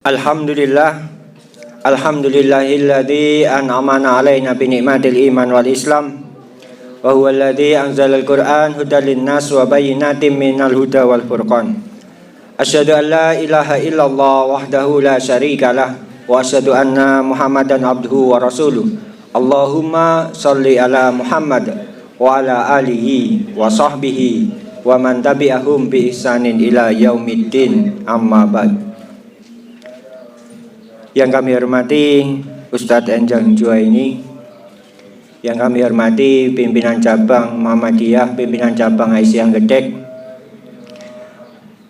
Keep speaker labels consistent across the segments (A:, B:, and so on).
A: Alhamdulillah, alhamdulillahilladzi an'amana alaina bi ni'matil iman wal islam wa huwa alladzi anzalal qur'an hudan linnas wa bayyinatin minal huda wal furqan. Asyhadu an la ilaha illallah wahdahu la syarikalah wa asyhadu anna Muhammadan abduhu wa rasuluh. Allahumma shalli ala Muhammad wa ala alihi wa sahbihi wa man tabi'ahum bi ihsanin ila yaumiddin, amma ba'd. Yang kami hormati Ustadz Enjang Juwaini, yang kami hormati pimpinan cabang Muhammadiyah, pimpinan cabang Aisyah Gedek,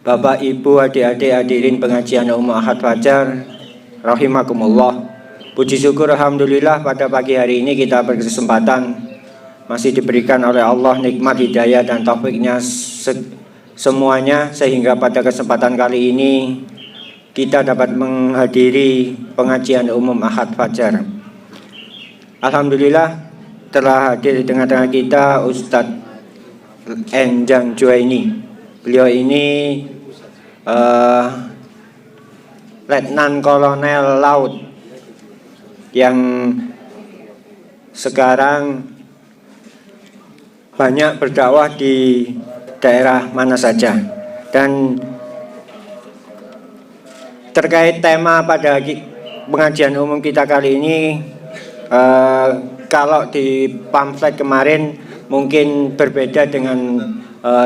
A: Bapak Ibu, adik-adik hadirin pengajian umum Ahad Fajar, rahimakumullah. Puji syukur alhamdulillah pada pagi hari ini kita berkesempatan masih diberikan oleh Allah nikmat hidayah dan taufiknya semuanya, sehingga pada kesempatan kali ini kita dapat menghadiri pengajian umum Ahad Fajar. Alhamdulillah telah hadir di tengah-tengah kita Ustadz Enjang Juwaini. Beliau ini Letnan Kolonel Laut yang sekarang banyak berdakwah di daerah mana saja. Dan terkait tema pada pengajian umum kita kali ini, kalau di pamflet kemarin mungkin berbeda dengan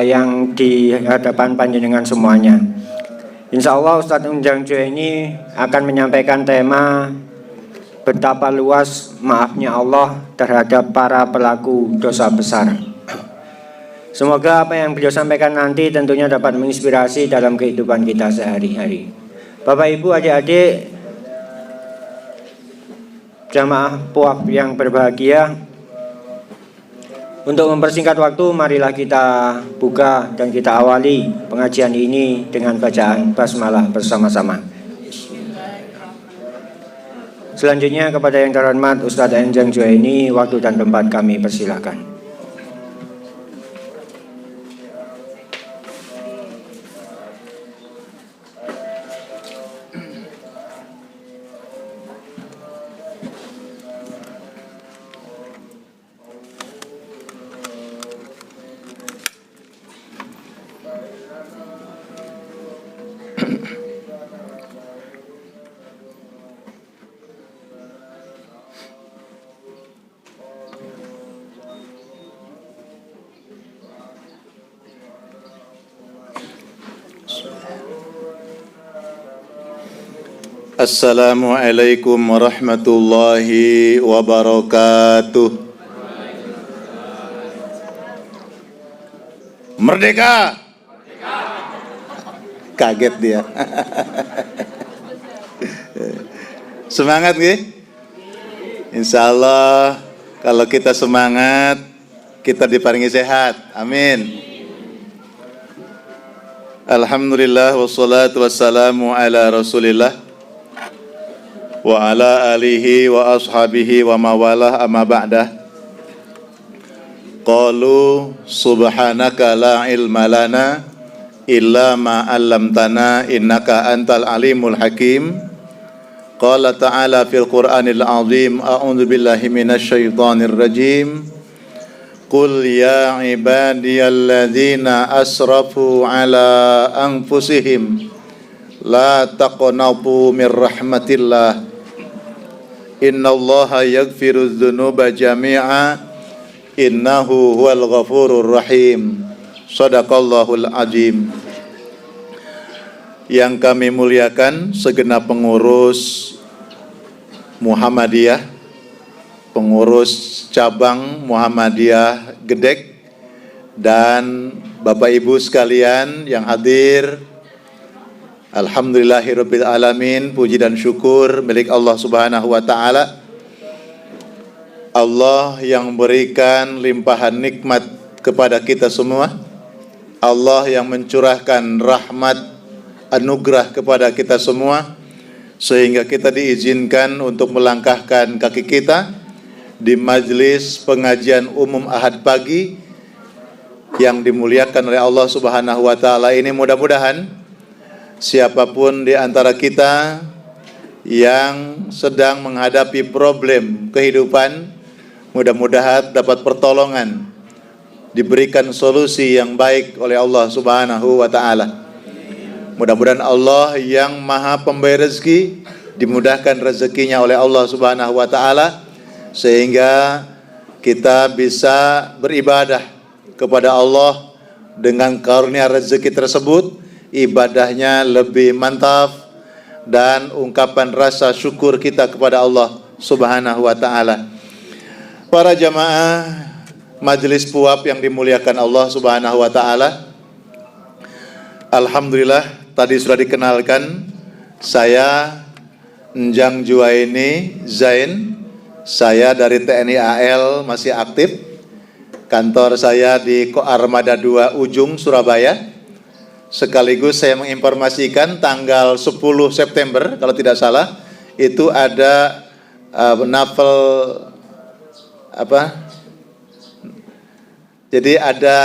A: yang di hadapan panjenengan semuanya. Insya Allah Ustadz Enjang Juwaini akan menyampaikan tema betapa luas maafnya Allah terhadap para pelaku dosa besar. Semoga apa yang beliau sampaikan nanti tentunya dapat menginspirasi dalam kehidupan kita sehari-hari. Bapak Ibu, adik-adik jamaah puak yang berbahagia, untuk mempersingkat waktu marilah kita buka dan kita awali pengajian ini dengan bacaan basmalah bersama-sama. Selanjutnya kepada yang terhormat Ustadz Enjang Juwaini, waktu dan tempat kami persilahkan.
B: Assalamualaikum warahmatullahi wabarakatuh. Merdeka! Kaget dia. Semangat nggih? Insya Allah kalau kita semangat, kita diparingi sehat. Amin. Alhamdulillah wassalatu wassalamu ala Rasulillah wa ala alihi wa ashabihi wa mawalah, amma ba'dah. Qalu subhanaka la ilma lana illa ma 'allamtana innaka antal alimul hakim. Qala ta'ala fil Qur'anil azim, a'udzu billahi minasy syaithanir rajim. Qul ya ibadiyalladzina asrafu ala anfusihim la taqnatu mir rahmatillah. Innallaha yaghfirudz dzunuba jami'a innahu huwal ghafurur rahim. Shadaqallahul azim. Yang kami muliakan segenap pengurus Muhammadiyah, pengurus cabang Muhammadiyah Gedek, dan Bapak Ibu sekalian yang hadir. Alhamdulillahirabbil alamin, puji dan syukur milik Allah Subhanahu wa taala. Allah yang berikan limpahan nikmat kepada kita semua. Allah yang mencurahkan rahmat anugerah kepada kita semua, sehingga kita diizinkan untuk melangkahkan kaki kita di majelis pengajian umum Ahad pagi yang dimuliakan oleh Allah Subhanahu wa taala ini. Mudah-mudahan siapapun di antara kita yang sedang menghadapi problem kehidupan, mudah-mudahan dapat pertolongan, diberikan solusi yang baik oleh Allah Subhanahu wa taala. Mudah-mudahan Allah yang Maha Pemberi rezeki dimudahkan rezekinya oleh Allah Subhanahu wa taala sehingga kita bisa beribadah kepada Allah dengan karunia rezeki tersebut, ibadahnya lebih mantap dan ungkapan rasa syukur kita kepada Allah Subhanahu wa taala. Para jamaah majelis puap yang dimuliakan Allah Subhanahu wa taala, alhamdulillah tadi sudah dikenalkan, saya Njang Juwaini Zain, saya dari TNI AL masih aktif. Kantor saya di Koarmada 2 Ujung, Surabaya. Sekaligus saya menginformasikan tanggal 10 September kalau tidak salah itu ada novel Jadi ada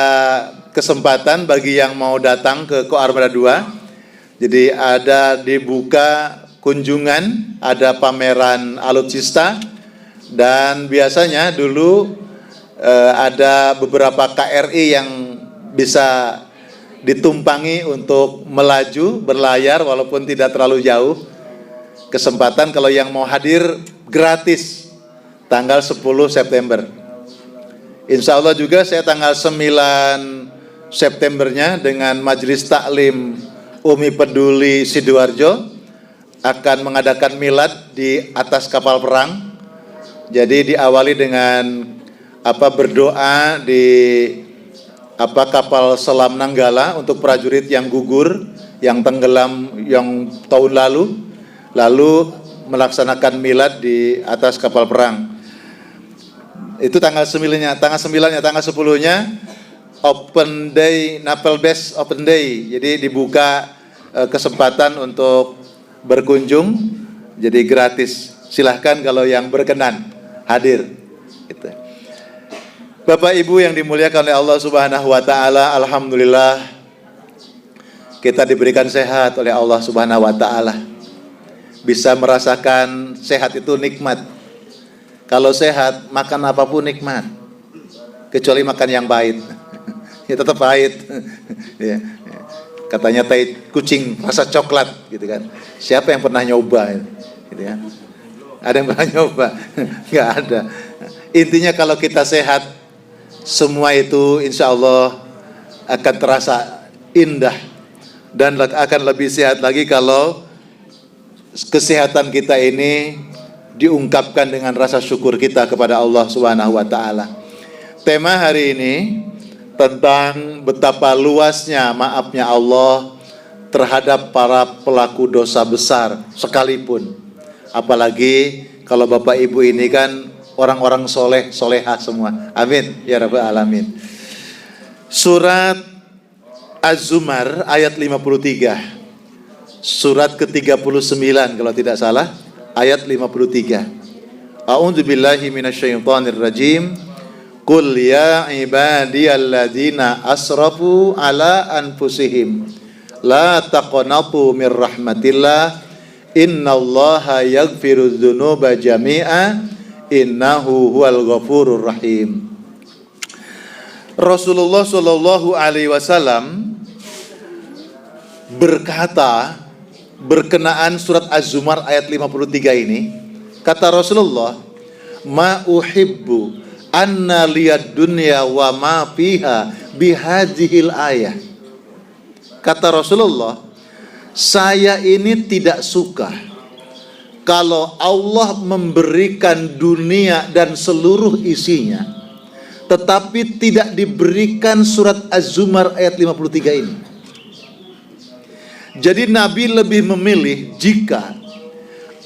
B: kesempatan bagi yang mau datang ke Koarmada 2. Jadi ada dibuka kunjungan, ada pameran alutsista, dan biasanya dulu ada beberapa KRI yang bisa ditumpangi untuk melaju berlayar walaupun tidak terlalu jauh. Kesempatan kalau yang mau hadir gratis tanggal 10 September. Insya Allah juga saya tanggal 9 Septembernya dengan Majelis Taklim Umi Peduli Sidoarjo akan mengadakan milad di atas kapal perang. Jadi diawali dengan berdoa di kapal selam Nanggala untuk prajurit yang gugur, yang tenggelam yang tahun lalu melaksanakan milad di atas kapal perang. Itu tanggal 9-nya, tanggal 10-nya Open Day, Naval Base Open Day. Jadi dibuka kesempatan untuk berkunjung, jadi gratis. Silahkan kalau yang berkenan hadir. Gitu. Bapak Ibu yang dimuliakan oleh Allah Subhanahu wa taala, alhamdulillah kita diberikan sehat oleh Allah Subhanahu wa taala. Bisa merasakan sehat itu nikmat. Kalau sehat, makan apapun nikmat. Kecuali makan yang pahit. Ya tetap pahit. Ya. Katanya tai kucing rasa coklat gitu kan. Siapa yang pernah nyoba gitu kan? Ada yang pernah nyoba? Enggak ada. Intinya kalau kita sehat, semua itu insya Allah akan terasa indah dan akan lebih sehat lagi kalau kesehatan kita ini diungkapkan dengan rasa syukur kita kepada Allah Subhanahu wa taala. Tema hari ini tentang betapa luasnya maafnya Allah terhadap para pelaku dosa besar sekalipun. Apalagi kalau Bapak Ibu ini kan orang-orang soleh, solehah semua. Amin ya rabbal alamin. Surat Az-Zumar ayat 53. Surat ke-39 kalau tidak salah, ayat 53. A'udzubillahi minasyaitonir rajim. Qul ya ibadiyalladzina asrafu ala anfusihim la taqnatu mir rahmatillah innallaha yaghfirudz dzunuba jami'a innahu huwal ghafurur rahim. Rasulullah sallallahu alaihi wasallam berkata berkenaan surat Az-Zumar ayat 53 ini, kata Rasulullah, ma uhibbu anna liyad dunya wa ma fiha bihadzihil ayah. Kata Rasulullah, saya ini tidak suka kalau Allah memberikan dunia dan seluruh isinya, tetapi tidak diberikan surat Az-Zumar ayat 53 ini. Jadi Nabi lebih memilih jika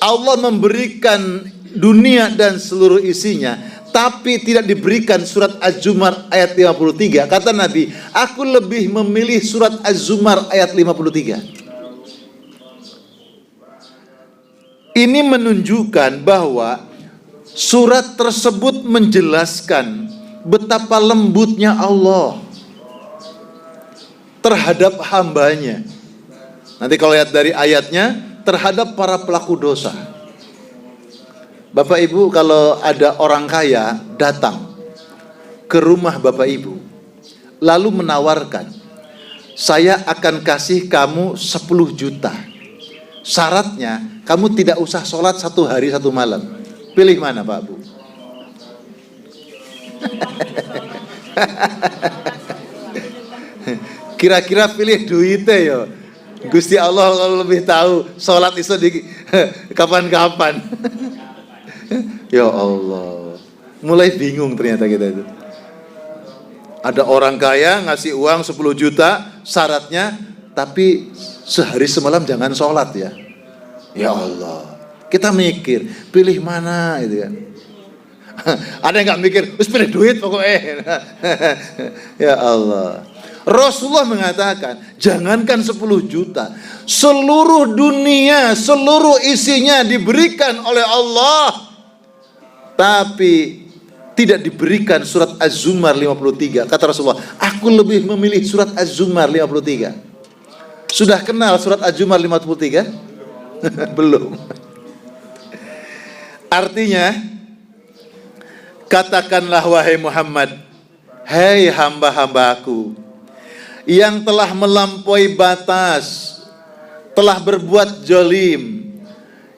B: Allah memberikan dunia dan seluruh isinya, tapi tidak diberikan surat Az-Zumar ayat 53. Kata Nabi, aku lebih memilih surat Az-Zumar ayat 53. Ini menunjukkan bahwa surat tersebut menjelaskan betapa lembutnya Allah terhadap hambanya. Nanti kalau lihat dari ayatnya, terhadap para pelaku dosa. Bapak Ibu, kalau ada orang kaya datang ke rumah Bapak Ibu, lalu menawarkan, saya akan kasih kamu 10 juta. Syaratnya, kamu tidak usah sholat 1 hari 1 malam. Pilih mana Pak Bu? Kira-kira pilih duitnya ya. Gusti Allah kalau lebih tahu sholat itu di kapan-kapan. Ya Allah, mulai bingung ternyata kita itu. Ada orang kaya ngasih uang 10 juta, syaratnya tapi sehari semalam jangan sholat ya. Ya Allah, kita mikir pilih mana itu kan. Ada yang nggak mikir, terus pilih duit pokoknya. Ya Allah. Rasulullah mengatakan, jangankan 10 juta, seluruh dunia, seluruh isinya diberikan oleh Allah, tapi tidak diberikan surat Az-Zumar 53. Kata Rasulullah, aku lebih memilih surat Az-Zumar 53. Sudah kenal surat Az-Zumar 53? Belum. Artinya, katakanlah wahai Muhammad, hei hamba-hambaku yang telah melampaui batas, telah berbuat zalim,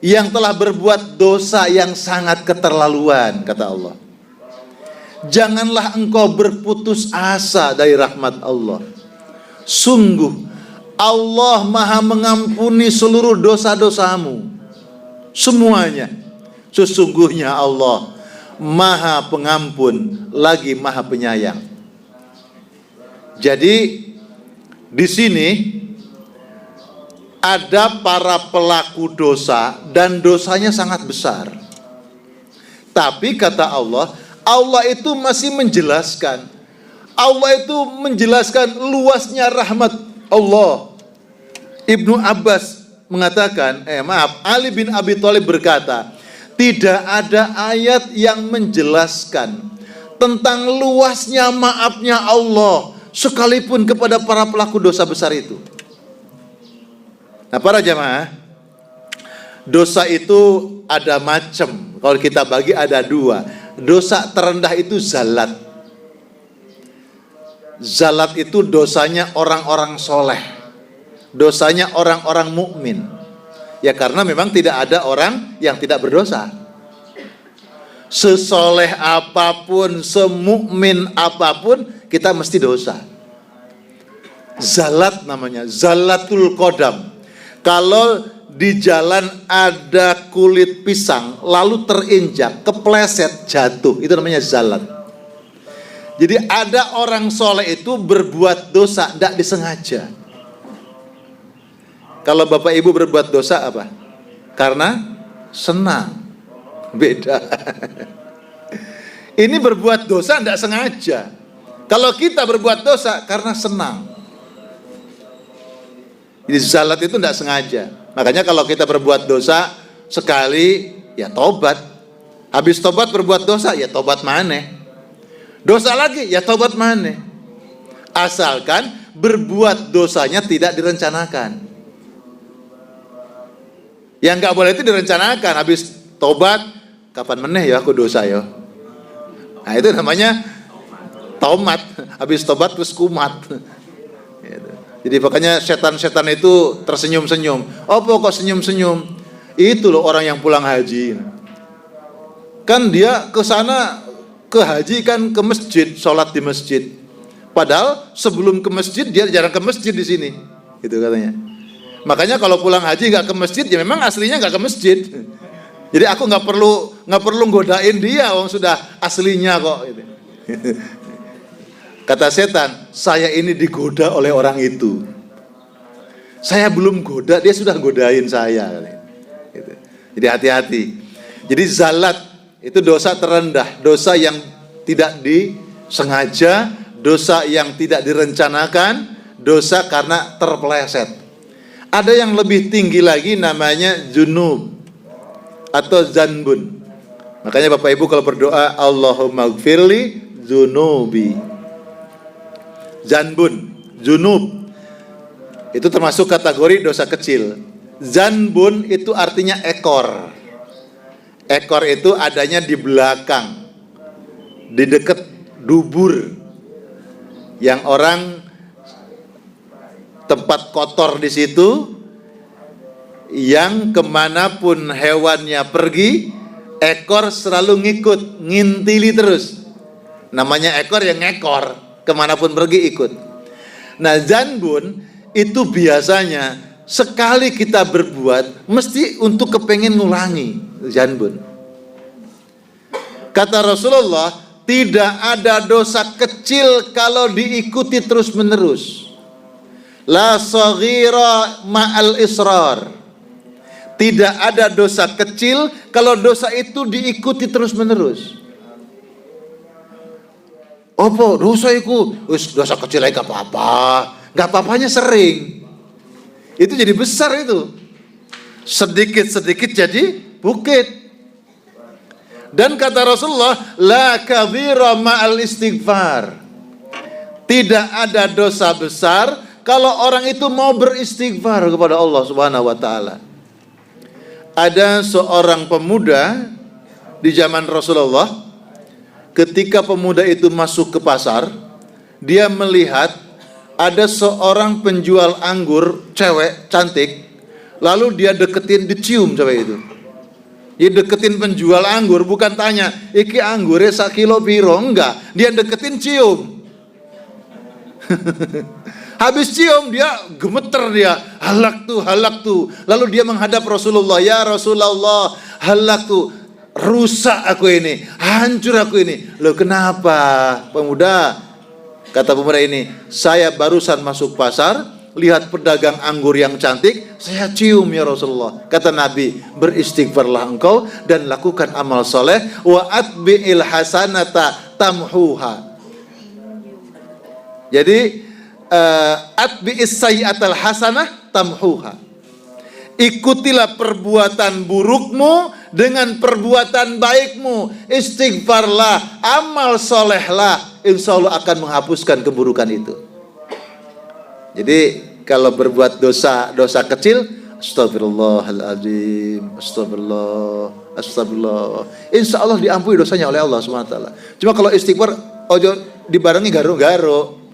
B: yang telah berbuat dosa yang sangat keterlaluan, kata Allah. Janganlah engkau berputus asa dari rahmat Allah. Sungguh Allah Maha mengampuni seluruh dosa-dosamu, semuanya. Sesungguhnya Allah Maha pengampun lagi Maha penyayang. Jadi di sini ada para pelaku dosa dan dosanya sangat besar. Tapi kata Allah, Allah itu masih menjelaskan. Allah itu menjelaskan luasnya rahmat Allah. Ibnu Abbas mengatakan, Ali bin Abi Thalib berkata, tidak ada ayat yang menjelaskan tentang luasnya maafnya Allah sekalipun kepada para pelaku dosa besar itu. Nah, para jamaah, dosa itu ada macam. Kalau kita bagi ada 2. Dosa terendah itu zalat. Zalat itu dosanya orang-orang soleh, dosanya orang-orang mukmin. Ya karena memang tidak ada orang yang tidak berdosa. Sesoleh apapun, semukmin apapun, kita mesti dosa. Zalat namanya, zalatul qadam. Kalau di jalan ada kulit pisang, lalu terinjak, kepleset, jatuh, itu namanya zalat. Jadi ada orang soleh itu berbuat dosa, tidak disengaja. Kalau bapak ibu berbuat dosa apa? Karena senang. Beda. Ini berbuat dosa tidak sengaja. Kalau kita berbuat dosa karena senang. Jadi zalat itu tidak sengaja. Makanya kalau kita berbuat dosa sekali, ya tobat. Habis tobat berbuat dosa, ya tobat maneh. Dosa lagi, ya tobat maneh. Asalkan berbuat dosanya tidak direncanakan. Yang nggak boleh itu direncanakan. Habis tobat, kapan meneh ya aku dosa ya. Nah itu namanya tomat. Habis tobat terus kumat. Jadi makanya setan-setan itu tersenyum-senyum. Oh kok senyum-senyum? Itu loh orang yang pulang haji. Kan dia ke sana ke haji kan ke masjid, sholat di masjid. Padahal sebelum ke masjid dia jarang ke masjid di sini. Gitu katanya. Makanya kalau pulang haji nggak ke masjid, ya memang aslinya nggak ke masjid. Jadi aku nggak perlu godain dia, orang sudah aslinya kok. Gitu. Kata setan, saya ini digoda oleh orang itu. Saya belum goda, dia sudah godain saya. Gitu. Jadi hati-hati. Jadi zalat itu dosa terendah, dosa yang tidak disengaja, dosa yang tidak direncanakan, dosa karena terpeleset. Ada yang lebih tinggi lagi namanya junub atau zanbun. Makanya Bapak Ibu kalau berdoa Allahumma gfirli zunubi. Zanbun, junub itu termasuk kategori dosa kecil. Zanbun itu artinya ekor. Ekor itu adanya di belakang, di dekat dubur, yang orang tempat kotor di situ, yang kemanapun hewannya pergi, ekor selalu ngikut, ngintili terus. Namanya ekor yang ngekor, kemanapun pergi ikut. Nah, zanbun itu biasanya sekali kita berbuat mesti untuk kepengen ngulangi. Zanbun. Kata Rasulullah, tidak ada dosa kecil kalau diikuti terus menerus. La saghira ma'al israr. Tidak ada dosa kecil kalau dosa itu diikuti terus menerus. Apa dosa itu? Dosa kecil aja gak apa-apa. Gak apa-apanya sering. Itu jadi besar itu. Sedikit-sedikit jadi bukit. Dan kata Rasulullah, la kabira ma'al istighfar. Tidak ada dosa besar kalau orang itu mau beristighfar kepada Allah Subhanahu wa taala. Ada seorang pemuda di zaman Rasulullah, ketika pemuda itu masuk ke pasar, dia melihat ada seorang penjual anggur, cewek cantik, lalu dia deketin, dicium cewek itu. Dia deketin penjual anggur, bukan tanya, iki anggurnya sakilo piro, enggak. Dia deketin, cium. Habis cium dia gemeter, dia halak tuh. Lalu dia menghadap Rasulullah, ya Rasulullah, halak tuh, rusak aku ini, hancur aku ini. Loh kenapa pemuda? Kata pemuda ini, saya barusan masuk pasar, lihat pedagang anggur yang cantik, saya cium ya Rasulullah. Kata Nabi, beristighfarlah engkau dan lakukan amal soleh, wa atbi'il hasanata tamhuha. Jadi atbi'is sayyi'atal hasanah tamhuha. Ikutilah perbuatan burukmu dengan perbuatan baikmu. Istighfarlah, amal solehlah, insya Allah akan menghapuskan keburukan itu. Jadi kalau berbuat dosa kecil, astagfirullahaladzim, astagfirullah, insya Allah diampuni dosanya oleh Allah SWT. Cuma kalau istighfar, ojo dibarengi garo-garo.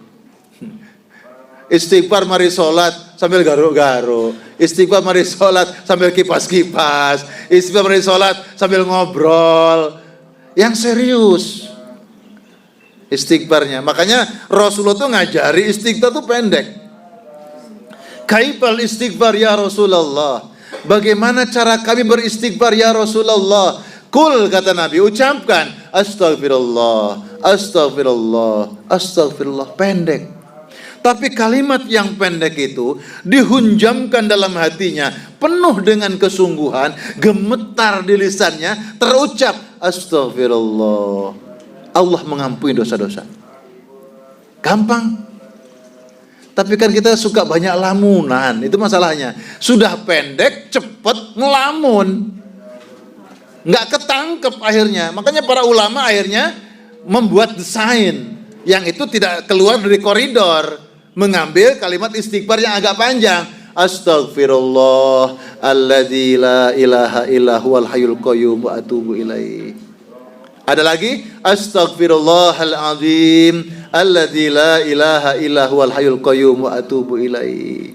B: Istighfar mari sholat sambil garo-garo. Istighfar mari sholat sambil kipas-kipas. Istighfar mari sholat sambil ngobrol. Yang serius istighfarnya. Makanya Rasulullah tuh ngajari istighfar tuh pendek. Kaifal istighfar ya Rasulullah. Bagaimana cara kami beristighfar ya Rasulullah? Kul, kata Nabi, ucapkan astagfirullah, astagfirullah, astagfirullah. Pendek. Tapi kalimat yang pendek itu dihunjamkan dalam hatinya, penuh dengan kesungguhan, gemetar di lisannya, terucap astagfirullah. Allah mengampuni dosa-dosa. Gampang. Tapi kan kita suka banyak lamunan, itu masalahnya. Sudah pendek, cepet, ngelamun. Nggak ketangkep akhirnya. Makanya para ulama akhirnya membuat desain yang itu tidak keluar dari koridor. Mengambil kalimat istighfar yang agak panjang. Astaghfirullah alladzi la ilaha illa huwal hayyul qayyum wa atubu ilaih. Ada lagi, astaghfirullahalazim alladzi la ilaha illa huwal hayyul qayyum wa atubu ilaih.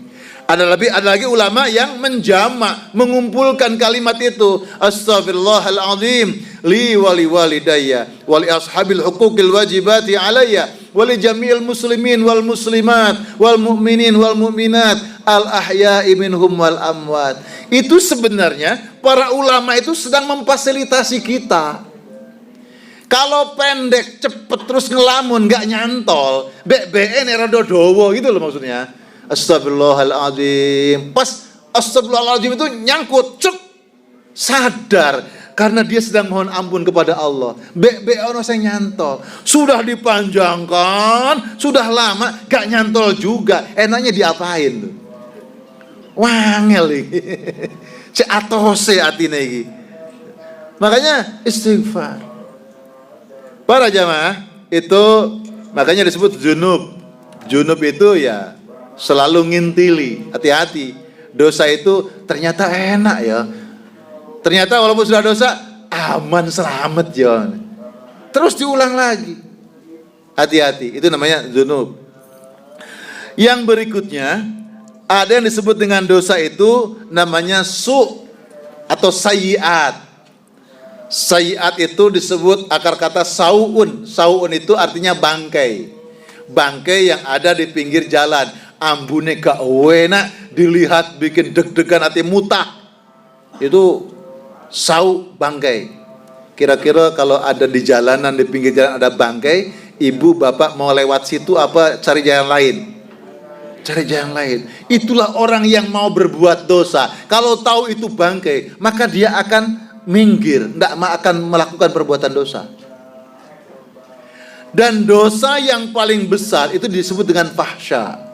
B: Ada lagi ulama yang menjamak, mengumpulkan kalimat itu. Astaghfirullahalazim li wali walidayya wali ashabil huquqil wajibati alayya wali jami'il muslimin wal muslimat wal mu'minin wal mu'minat al ahya'i minhum wal amwat. Itu sebenarnya para ulama itu sedang memfasilitasi kita. Kalau pendek, cepet, terus ngelamun, gak nyantol, BBN era dodowo gitu loh maksudnya. Astagfirullahaladzim. Pas astagfirullahaladzim itu nyangkut, cek, sadar. Karena dia sedang mohon ampun kepada Allah. BBN saya nyantol. Sudah dipanjangkan, sudah lama, gak nyantol juga. Enaknya diapain tuh? Wangel ini. Si atose atine iki. Makanya istighfar. Para jamaah itu makanya disebut junub. Junub itu ya selalu ngintili, hati-hati. dosa itu ternyata enak ya. Ternyata walaupun sudah dosa, aman selamat ya. Terus diulang lagi. Hati-hati, itu namanya dzunub. Yang berikutnya, ada yang disebut dengan dosa itu namanya atau sayyiat. Sayyiat itu disebut akar kata sauun. Sauun itu artinya bangkai. Bangkai yang ada di pinggir jalan. Ambune gak enak, dilihat bikin deg-degan hati mutah. Itu sau bangkai. Kira-kira kalau ada di jalanan, di pinggir jalan ada bangkai, ibu bapak mau lewat situ apa cari jalan lain? Cari jalan lain. Itulah orang yang mau berbuat dosa. Kalau tahu itu bangkai, maka dia akan minggir, tidak akan melakukan perbuatan dosa. Dan dosa yang paling besar itu disebut dengan fahsya.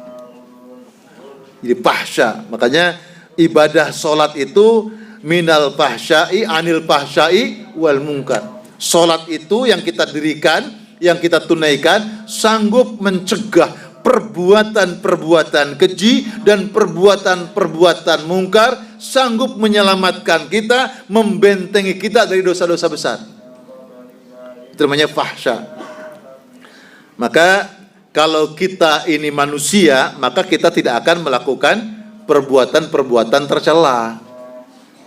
B: Jadi fahsya, makanya ibadah sholat itu minal fahsyai anil fahsyai wal munkar. Salat itu yang kita dirikan, yang kita tunaikan sanggup mencegah perbuatan-perbuatan keji dan perbuatan-perbuatan mungkar, sanggup menyelamatkan kita, membentengi kita dari dosa-dosa besar. Itu namanya fahsya. Maka kalau kita ini manusia, maka kita tidak akan melakukan perbuatan-perbuatan tercela.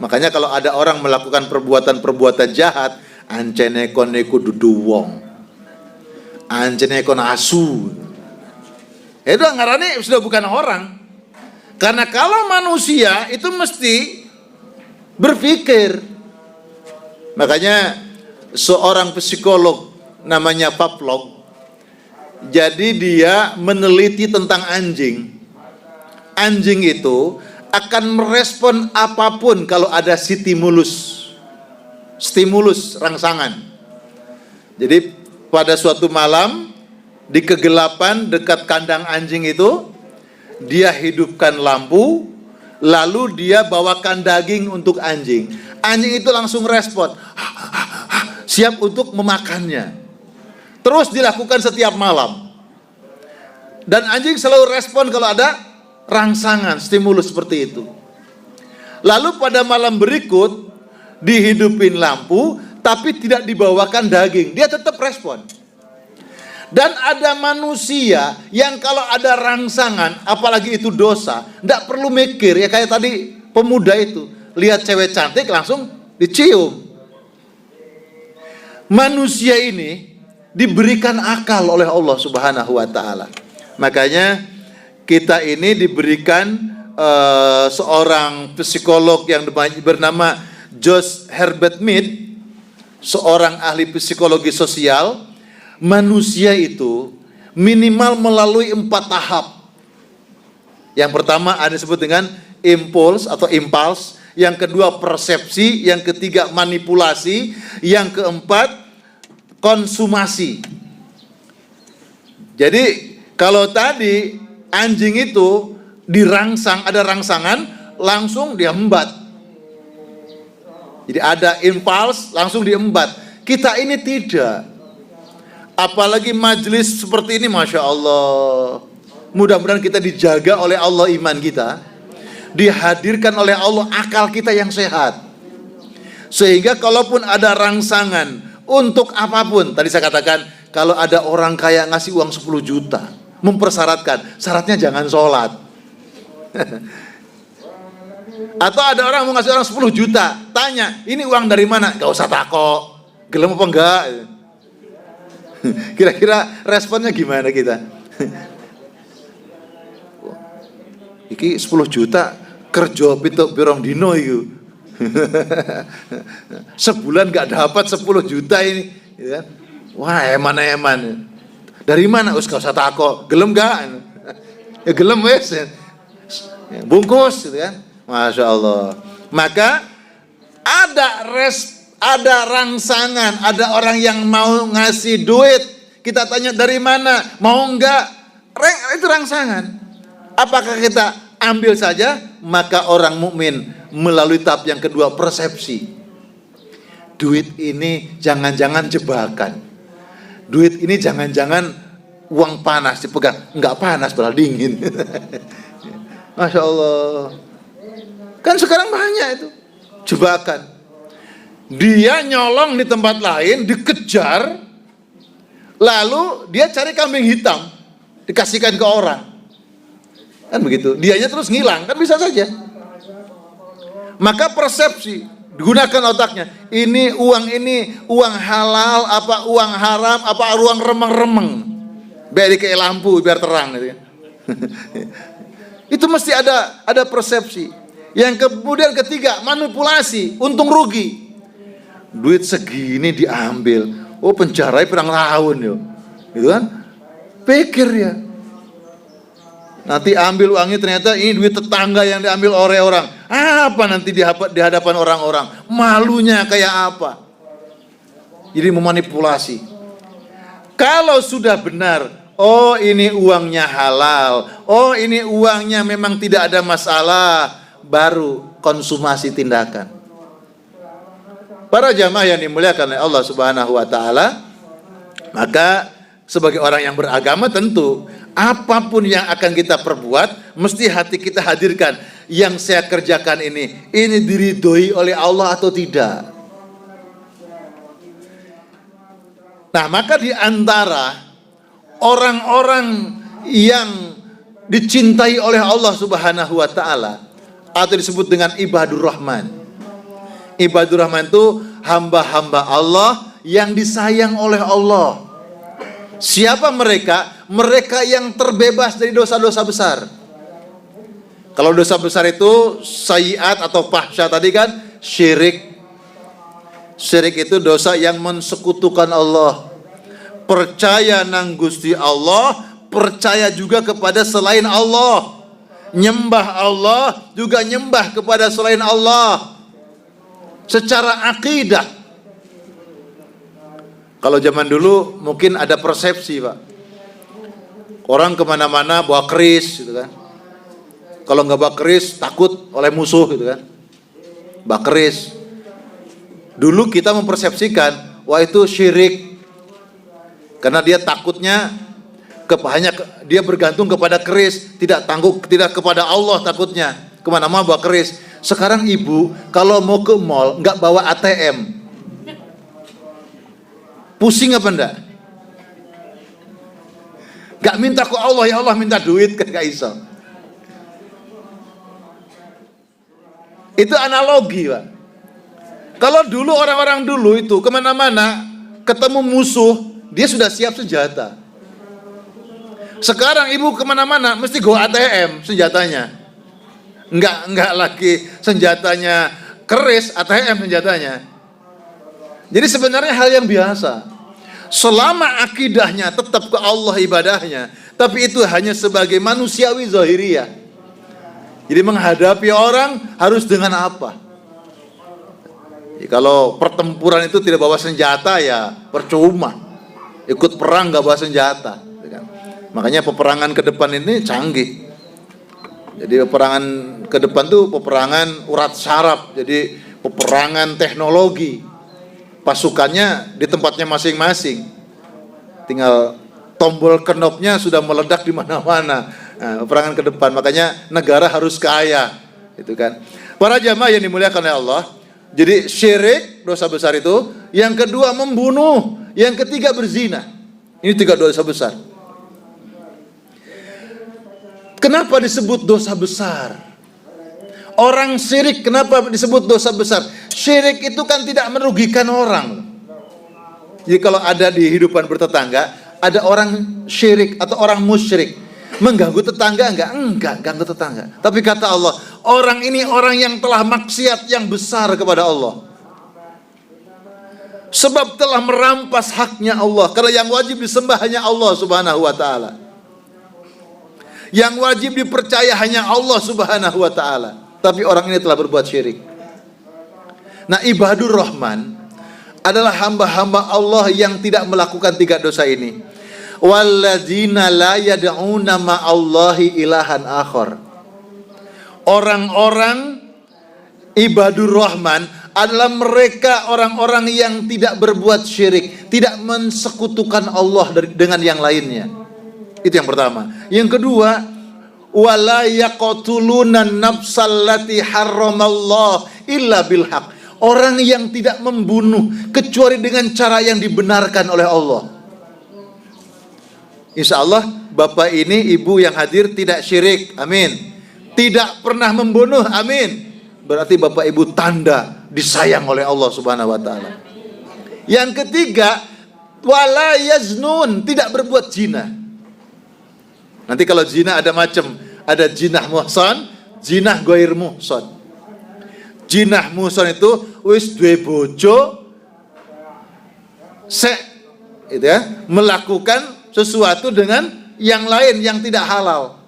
B: Makanya kalau ada orang melakukan perbuatan-perbuatan jahat, ancene kon iku dudu wong. Ancene kon asu. Itu ngarane sudah bukan orang. Karena kalau manusia itu mesti berpikir. Makanya seorang psikolog namanya Pavlov, jadi dia meneliti tentang anjing. Anjing itu akan merespon apapun kalau ada stimulus rangsangan. Jadi pada suatu malam di kegelapan dekat kandang anjing itu, dia hidupkan lampu, lalu dia bawakan daging untuk anjing. Anjing itu langsung respon, siap untuk memakannya. Terus dilakukan setiap malam. Dan anjing selalu respon kalau ada rangsangan, stimulus seperti itu. Lalu pada malam berikut dihidupin lampu, tapi tidak dibawakan daging, dia tetap respon. Dan ada manusia yang kalau ada rangsangan, apalagi itu dosa, tidak perlu mikir, ya kayak tadi pemuda itu, lihat cewek cantik langsung dicium. Manusia ini diberikan akal oleh Allah Subhanahu wa taala. Makanya kita ini diberikan seorang psikolog yang bernama Josh Herbert Mead, seorang ahli psikologi sosial. Manusia itu minimal melalui 4 tahap. Yang pertama ada disebut dengan impuls atau impuls, yang kedua persepsi, yang ketiga manipulasi, yang keempat konsumasi. Jadi kalau tadi anjing itu dirangsang, ada rangsangan, langsung dia embat. Jadi ada impuls, langsung diembat. Kita ini tidak. Apalagi majelis seperti ini, Masya Allah. Mudah-mudahan kita dijaga oleh Allah iman kita. Dihadirkan oleh Allah akal kita yang sehat. Sehingga kalaupun ada rangsangan untuk apapun, tadi saya katakan, kalau ada orang kaya ngasih uang 10 juta, mempersyaratkan, syaratnya jangan sholat. Atau ada orang mau ngasih orang 10 juta, tanya, ini uang dari mana? Gak usah takok, gelem apa enggak? Kira-kira responnya gimana kita? Iki 10 juta kerja pituk pirong dino itu. Sebulan gak dapat 10 juta ini, ya. Wah, eman. Dari mana? Gak usah takok, gelem gak? Ya gelem wes. Bungkus gitu kan. Masya Allah. Maka ada rangsangan, ada orang yang mau ngasih duit, kita tanya dari mana, mau enggak, itu rangsangan. Apakah kita ambil saja? Maka orang mukmin melalui tahap yang kedua, persepsi. Duit ini jangan-jangan jebakan. Duit ini jangan-jangan uang panas dipegang. Enggak panas, padahal dingin. Masya Allah. Kan sekarang banyak itu jebakan. Dia nyolong di tempat lain, dikejar, lalu dia cari kambing hitam, dikasihkan ke orang. Kan begitu, dianya terus ngilang, kan bisa saja. Maka persepsi, digunakan otaknya, ini uang halal, apa uang haram, apa uang remeng-remeng. Biar kayak lampu, biar terang gitu ya. Itu mesti ada persepsi. Yang kemudian ketiga, manipulasi, untung rugi. Duit segini diambil, oh penjara pirang tahun yo, gitu kan? Pikir ya. Nanti ambil uangnya ternyata ini duit tetangga yang diambil oleh orang. Apa nanti di hadapan orang-orang? Malunya kayak apa? Jadi memanipulasi. Kalau sudah benar, oh ini uangnya halal, oh ini uangnya memang tidak ada masalah, baru konsumasi tindakan. Para jamaah yang dimuliakan oleh Allah Subhanahu wa taala, maka sebagai orang yang beragama tentu apapun yang akan kita perbuat mesti hati kita hadirkan, yang saya kerjakan ini diridhoi oleh Allah atau tidak. Nah, maka di antara orang-orang yang dicintai oleh Allah Subhanahu wa taala atau disebut dengan ibadur rahman. Ibadur rahman itu hamba-hamba Allah yang disayang oleh Allah. Siapa mereka? Mereka yang terbebas dari dosa-dosa besar. Kalau dosa besar itu sayyiat atau fahsya tadi kan syirik. Syirik itu dosa yang mensekutukan Allah. Percaya nang Gusti Allah, percaya juga kepada selain Allah. Nyembah Allah, juga nyembah kepada selain Allah. Secara akidah. Kalau zaman dulu mungkin ada persepsi, Pak. Orang kemana-mana bawa keris gitu kan. Kalau nggak bawa keris takut oleh musuh gitu kan. Bawa keris. Dulu kita mempersepsikan, wah itu syirik. Karena dia takutnya hanya dia bergantung kepada keris, tidak kepada Allah takutnya. Kemana-mana bawa keris. Sekarang ibu kalau mau ke mall nggak bawa ATM, pusing apa enggak? Nggak minta ke Allah, ya Allah minta duit kan gak iso. Itu analogi, Pak. Kalau dulu orang-orang dulu itu kemana-mana ketemu musuh, dia sudah siap senjata. Sekarang ibu kemana-mana mesti go ATM senjatanya. Enggak lagi senjatanya keris, ATM senjatanya. Jadi sebenarnya hal yang biasa. Selama akidahnya tetap ke Allah ibadahnya, tapi itu hanya sebagai manusiawi zahiriyah. Jadi menghadapi orang harus dengan apa? Jadi kalau pertempuran itu tidak bawa senjata ya percuma. Ikut perang gak bawa senjata. Makanya peperangan ke depan ini canggih. Jadi peperangan ke depan tuh peperangan urat saraf. Jadi peperangan teknologi. Pasukannya di tempatnya masing-masing. Tinggal tombol knopnya sudah meledak di mana-mana. Nah, peperangan ke depan. Makanya negara harus kaya, gitu kan. Para jamaah yang dimuliakan oleh Allah. Jadi syirik, dosa besar itu. Yang kedua membunuh. Yang ketiga berzina. Ini 3 dosa besar. Kenapa disebut dosa besar? Orang syirik kenapa disebut dosa besar? Syirik itu kan tidak merugikan orang. Jadi kalau ada di hidupan bertetangga, ada orang syirik atau orang musyrik, mengganggu tetangga enggak ganggu tetangga. Tapi kata Allah, orang ini orang yang telah maksiat yang besar kepada Allah. Sebab telah merampas haknya Allah. Karena yang wajib disembah hanya Allah Subhanahu wa taala. Yang wajib dipercaya hanya Allah Subhanahu wa taala. Tapi orang ini telah berbuat syirik. Nah, ibadur rahman adalah hamba-hamba Allah yang tidak melakukan 3 dosa ini. Walladzina la yad'una ma'allahi ilahan akhar. Orang-orang ibadur rahman adalah mereka orang-orang yang tidak berbuat syirik, tidak mensekutukan Allah dengan yang lainnya. Itu yang pertama. Yang kedua, wala yaqtuluna nafsallati harramallah illa bil haq. Orang yang tidak membunuh kecuali dengan cara yang dibenarkan oleh Allah. Insya Allah bapak ini, ibu yang hadir tidak syirik, amin. Tidak pernah membunuh, amin. Berarti bapak ibu tanda disayang oleh Allah Subhanahu wa taala. Yang ketiga, wala yaznun, tidak berbuat zina. Nanti kalau zina ada macam, ada jinah muhsan, jinah ghair muhsan. Jinah muhsan itu wis duwe bojo itu ya, melakukan sesuatu dengan yang lain yang tidak halal.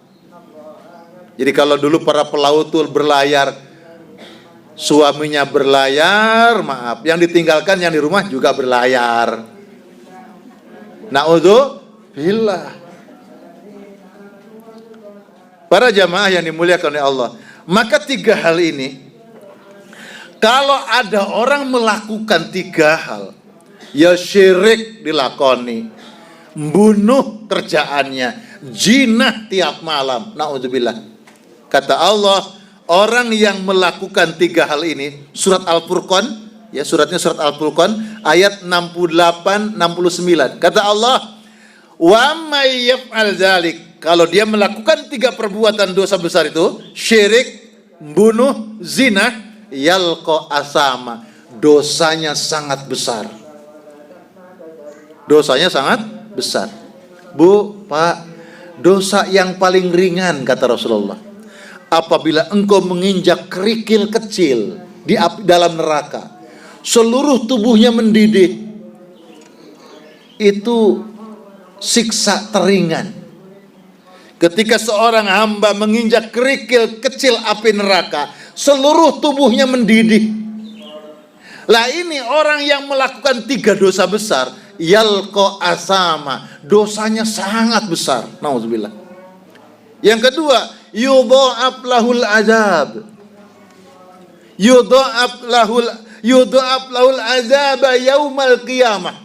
B: Jadi kalau dulu para pelaut tuh berlayar, suaminya berlayar, maaf, yang ditinggalkan yang di rumah juga berlayar. Na'udzubillah. Para jamaah yang dimuliakan oleh Allah, maka tiga hal ini, kalau ada orang melakukan tiga hal, ya syirik dilakoni, bunuh kerjaannya, jinah tiap malam, na'udzubillah. Kata Allah, orang yang melakukan tiga hal ini, surat Al-Furqan, ya suratnya surat Al-Furqan, ayat 68-69. Kata Allah, wa may yaf'al dzalik, kalau dia melakukan tiga perbuatan dosa besar itu, syirik, bunuh, zina, yalqa asama, dosanya sangat besar. Dosanya sangat besar. Bu, Pak, dosa yang paling ringan kata Rasulullah, apabila engkau menginjak kerikil kecil di dalam neraka, seluruh tubuhnya mendidih, itu siksa teringan. Ketika seorang hamba menginjak kerikil kecil api neraka, seluruh tubuhnya mendidih. Lah ini orang yang melakukan tiga dosa besar, yalqa asama, dosanya sangat besar. Nauzubillah. Yang kedua, yudha'af lahul azab. Yudha'af lahul azab yaumal qiyamah.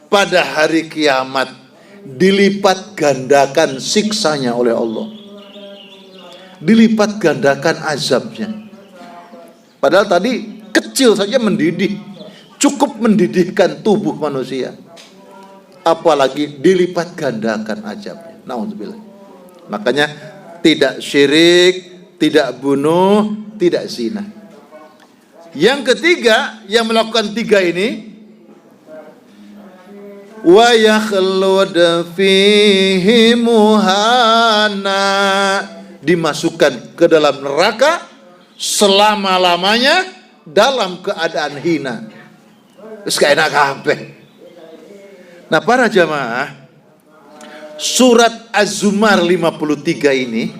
B: Pada hari kiamat dilipat gandakan siksanya oleh Allah. Dilipat gandakan azabnya. Padahal tadi kecil saja mendidih, cukup mendidihkan tubuh manusia, apalagi dilipat gandakan azabnya. Nauzubillah. Makanya tidak syirik, tidak bunuh, tidak zina. Yang ketiga yang melakukan tiga ini, wa yakhlud fihi muhana, dimasukkan ke dalam neraka selama-lamanya dalam keadaan hina. Wis gak enak kabeh. Nah, para jamaah, surat Az-Zumar 53 ini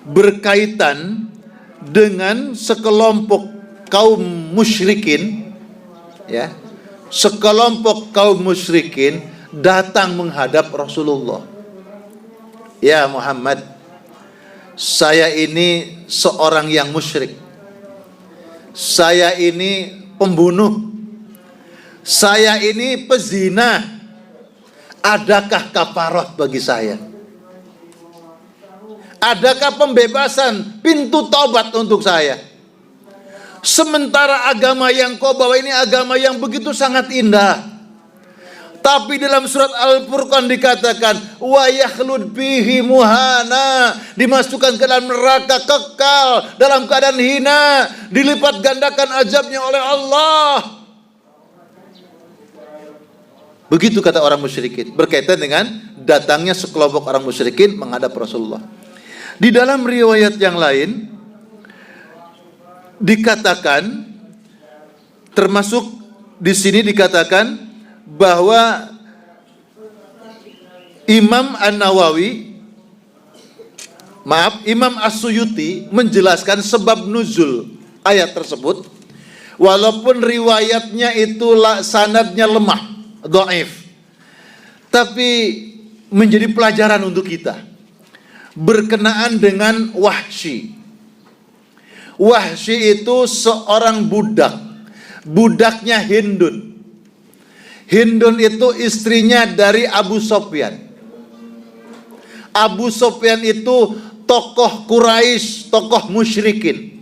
B: berkaitan dengan sekelompok kaum musyrikin, ya. Sekelompok kaum musyrikin datang menghadap Rasulullah. Ya Muhammad, saya ini seorang yang musyrik. Saya ini pembunuh. Saya ini pezina. Adakah kafarat bagi saya? Adakah pembebasan, pintu taubat untuk saya? Sementara agama yang kau bawa ini agama yang begitu sangat indah. Tapi dalam surat Al-Furqan dikatakan wa yakhlud bihi muhana, dimasukkan ke dalam neraka kekal dalam keadaan hina, dilipat gandakan azabnya oleh Allah. Begitu kata orang musyrikin, berkaitan dengan datangnya sekelompok orang musyrikin menghadap Rasulullah. Di dalam riwayat yang lain dikatakan, termasuk di sini dikatakan bahwa Imam Imam As-Suyuti menjelaskan sebab nuzul ayat tersebut, walaupun riwayatnya itu sanadnya lemah, dhaif, tapi menjadi pelajaran untuk kita berkenaan dengan Wahsy. Wahsy itu seorang budak, budaknya Hindun. Hindun itu istrinya dari Abu Sufyan. Abu Sufyan itu tokoh Quraisy, tokoh musyrikin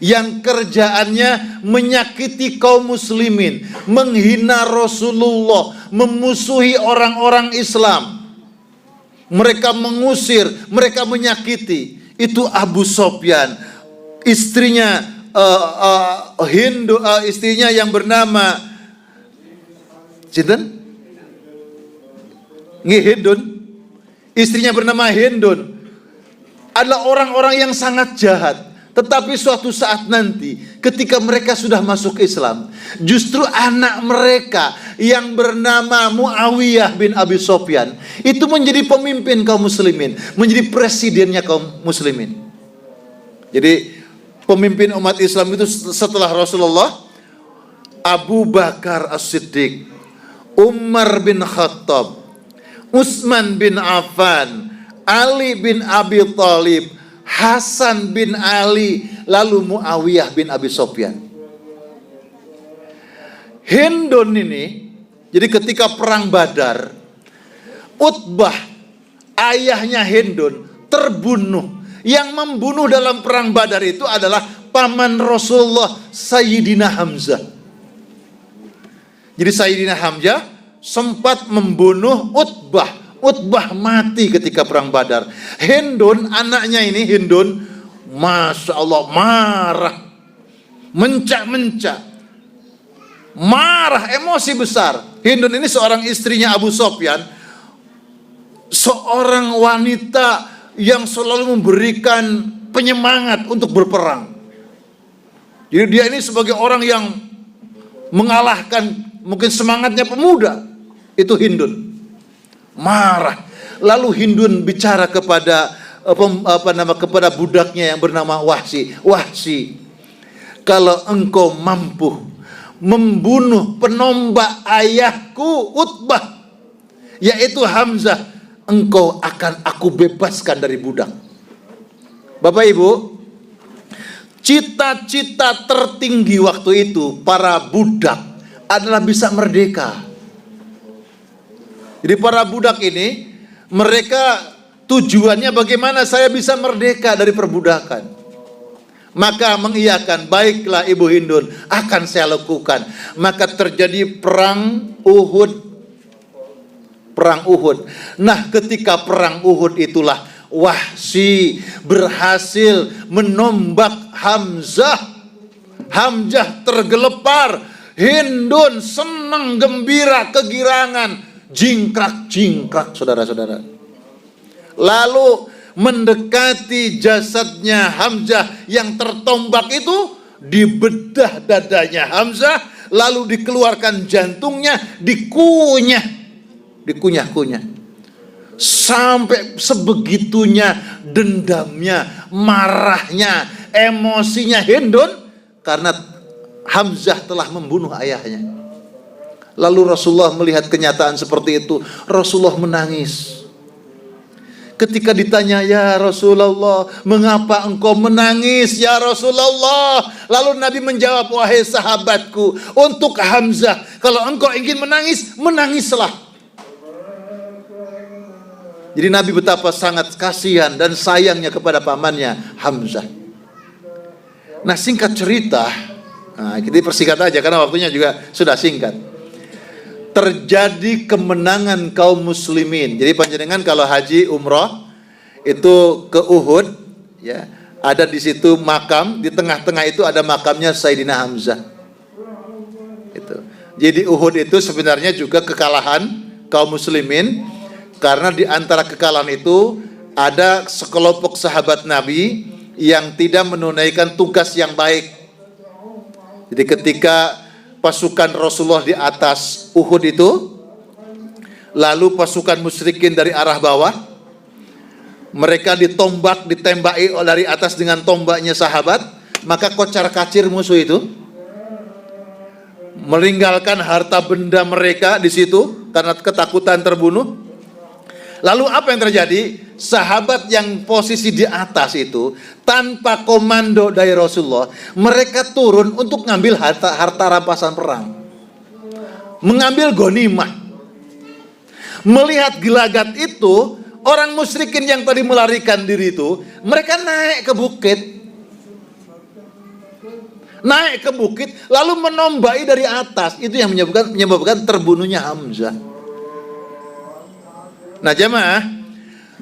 B: yang kerjaannya menyakiti kaum muslimin, menghina Rasulullah, memusuhi orang-orang Islam. Mereka mengusir, mereka menyakiti. Itu Abu Sofyan, istrinya istrinya yang bernama Sinten? Hindun. Istrinya bernama Hindun. Adalah orang-orang yang sangat jahat. Tetapi suatu saat nanti ketika mereka sudah masuk Islam, justru anak mereka yang bernama Muawiyah bin Abi Sofyan itu menjadi pemimpin kaum muslimin, menjadi presidennya kaum muslimin. Jadi pemimpin umat Islam itu setelah Rasulullah, Abu Bakar As-Siddiq, Umar bin Khattab, Utsman bin Affan, Ali bin Abi Thalib, Hasan bin Ali, lalu Muawiyah bin Abi Sofyan. Hindun ini, jadi ketika perang Badar, Utbah, ayahnya Hindun, terbunuh. Yang membunuh dalam perang Badar itu adalah paman Rasulullah, Sayyidina Hamzah. Jadi Sayyidina Hamzah sempat membunuh Utbah. Utbah mati ketika perang Badar. Hindun, anaknya ini Hindun, Masya Allah, marah, mencak-mencak, marah, emosi besar. Hindun ini seorang istrinya Abu Sofyan, seorang wanita yang selalu memberikan penyemangat untuk berperang. Jadi dia ini sebagai orang yang mengalahkan mungkin semangatnya pemuda. Itu Hindun. Marah. Lalu Hindun bicara kepada kepada budaknya yang bernama Wahsy. Wahsy, kalau engkau mampu membunuh penombak ayahku Utbah, yaitu Hamzah, engkau akan aku bebaskan dari budak. Bapak Ibu, cita-cita tertinggi waktu itu para budak adalah bisa merdeka. Jadi para budak ini, mereka tujuannya bagaimana saya bisa merdeka dari perbudakan. Maka mengiyakan, baiklah Ibu Hindun, akan saya lakukan. Maka terjadi perang Uhud. Perang Uhud. Nah, ketika perang Uhud itulah Wahsy berhasil menombak Hamzah. Hamzah tergelepar. Hindun senang, gembira, kegirangan, jingkrak-jingkrak, saudara-saudara. Lalu mendekati jasadnya Hamzah yang tertombak itu, dibedah dadanya Hamzah, lalu dikeluarkan jantungnya, dikunyah-kunyah. Sampai sebegitunya dendamnya, marahnya, emosinya Hindun karena Hamzah telah membunuh ayahnya. Lalu Rasulullah melihat kenyataan seperti itu, Rasulullah menangis. Ketika ditanya, ya Rasulullah, mengapa engkau menangis ya Rasulullah? Lalu Nabi menjawab, wahai sahabatku, untuk Hamzah, kalau engkau ingin menangis, menangislah. Jadi Nabi betapa sangat kasihan dan sayangnya kepada pamannya Hamzah. Nah, singkat cerita, kita persingkat aja karena waktunya juga sudah singkat. Terjadi kemenangan kaum muslimin. Jadi panjenengan kalau haji umroh itu ke Uhud, ya, ada di situ makam, di tengah-tengah itu ada makamnya Sayyidina Hamzah. Itu. Jadi Uhud itu sebenarnya juga kekalahan kaum muslimin, karena di antara kekalahan itu ada sekelompok sahabat Nabi yang tidak menunaikan tugas yang baik. Jadi ketika pasukan Rasulullah di atas Uhud itu, lalu pasukan musyrikin dari arah bawah, mereka ditembaki dari atas dengan tombaknya sahabat, maka kocar-kacir musuh itu, meninggalkan harta benda mereka di situ karena ketakutan terbunuh. Lalu apa yang terjadi? Sahabat yang posisi di atas itu, tanpa komando dari Rasulullah, mereka turun untuk ngambil harta rampasan perang, mengambil ghanimah. Melihat gelagat itu, Orang musyrikin yang tadi melarikan diri itu, mereka naik ke bukit. Naik ke bukit, lalu menombaki dari atas. Itu yang menyebabkan terbunuhnya Hamzah. Nah jamaah,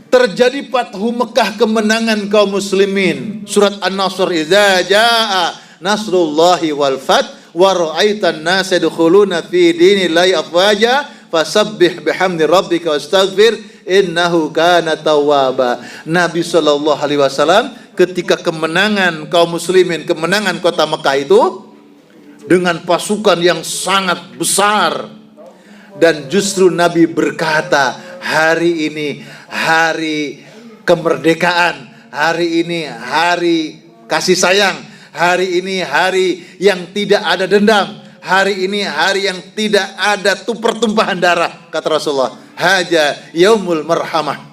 B: terjadi Fathu Mekah, kemenangan kaum muslimin. Surat An-Nasr, idza jaa nasrullahi wal fath wa ra'aitan nasa yadkhuluna fi dinillahi afwaja fasabbih bihamdi rabbika wastaghfir innahu kana tawwaba. Nabi sallallahu alaihi wasallam ketika kemenangan kaum muslimin, kemenangan kota Mekah itu dengan pasukan yang sangat besar, dan justru Nabi berkata, hari ini hari kemerdekaan, hari ini hari kasih sayang, hari ini hari yang tidak ada dendam, hari ini hari yang tidak ada pertumpahan darah, kata Rasulullah. Haja yaumul marhamah.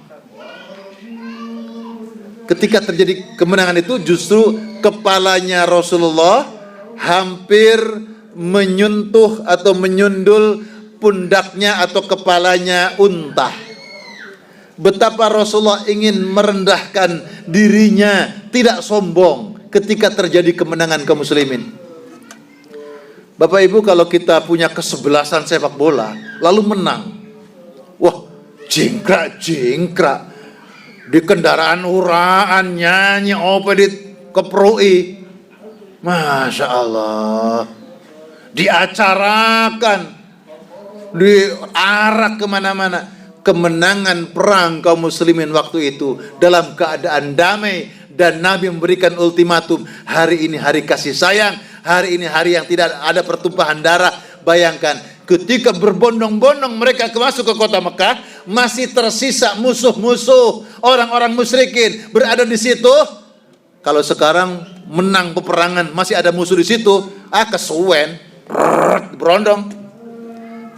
B: Ketika terjadi kemenangan itu, justru kepalanya Rasulullah hampir menyentuh atau menyundul pundaknya atau kepalanya unta. Betapa Rasulullah ingin merendahkan dirinya, tidak sombong ketika terjadi kemenangan kaum muslimin. Bapak Ibu, kalau kita punya kesebelasan sepak bola lalu menang, wah, jingkrak di kendaraan uraan nyanyi opedit keproi, Masya Allah, diacarakan, diarak kemana-mana. Kemenangan perang kaum muslimin waktu itu dalam keadaan damai, dan Nabi memberikan ultimatum, hari ini hari kasih sayang, hari ini hari yang tidak ada pertumpahan darah. Bayangkan, ketika berbondong-bondong mereka masuk ke kota Mekah, masih tersisa musuh-musuh, orang-orang musyrikin berada di situ. Kalau sekarang menang peperangan masih ada musuh di situ, kesuwen, berondong.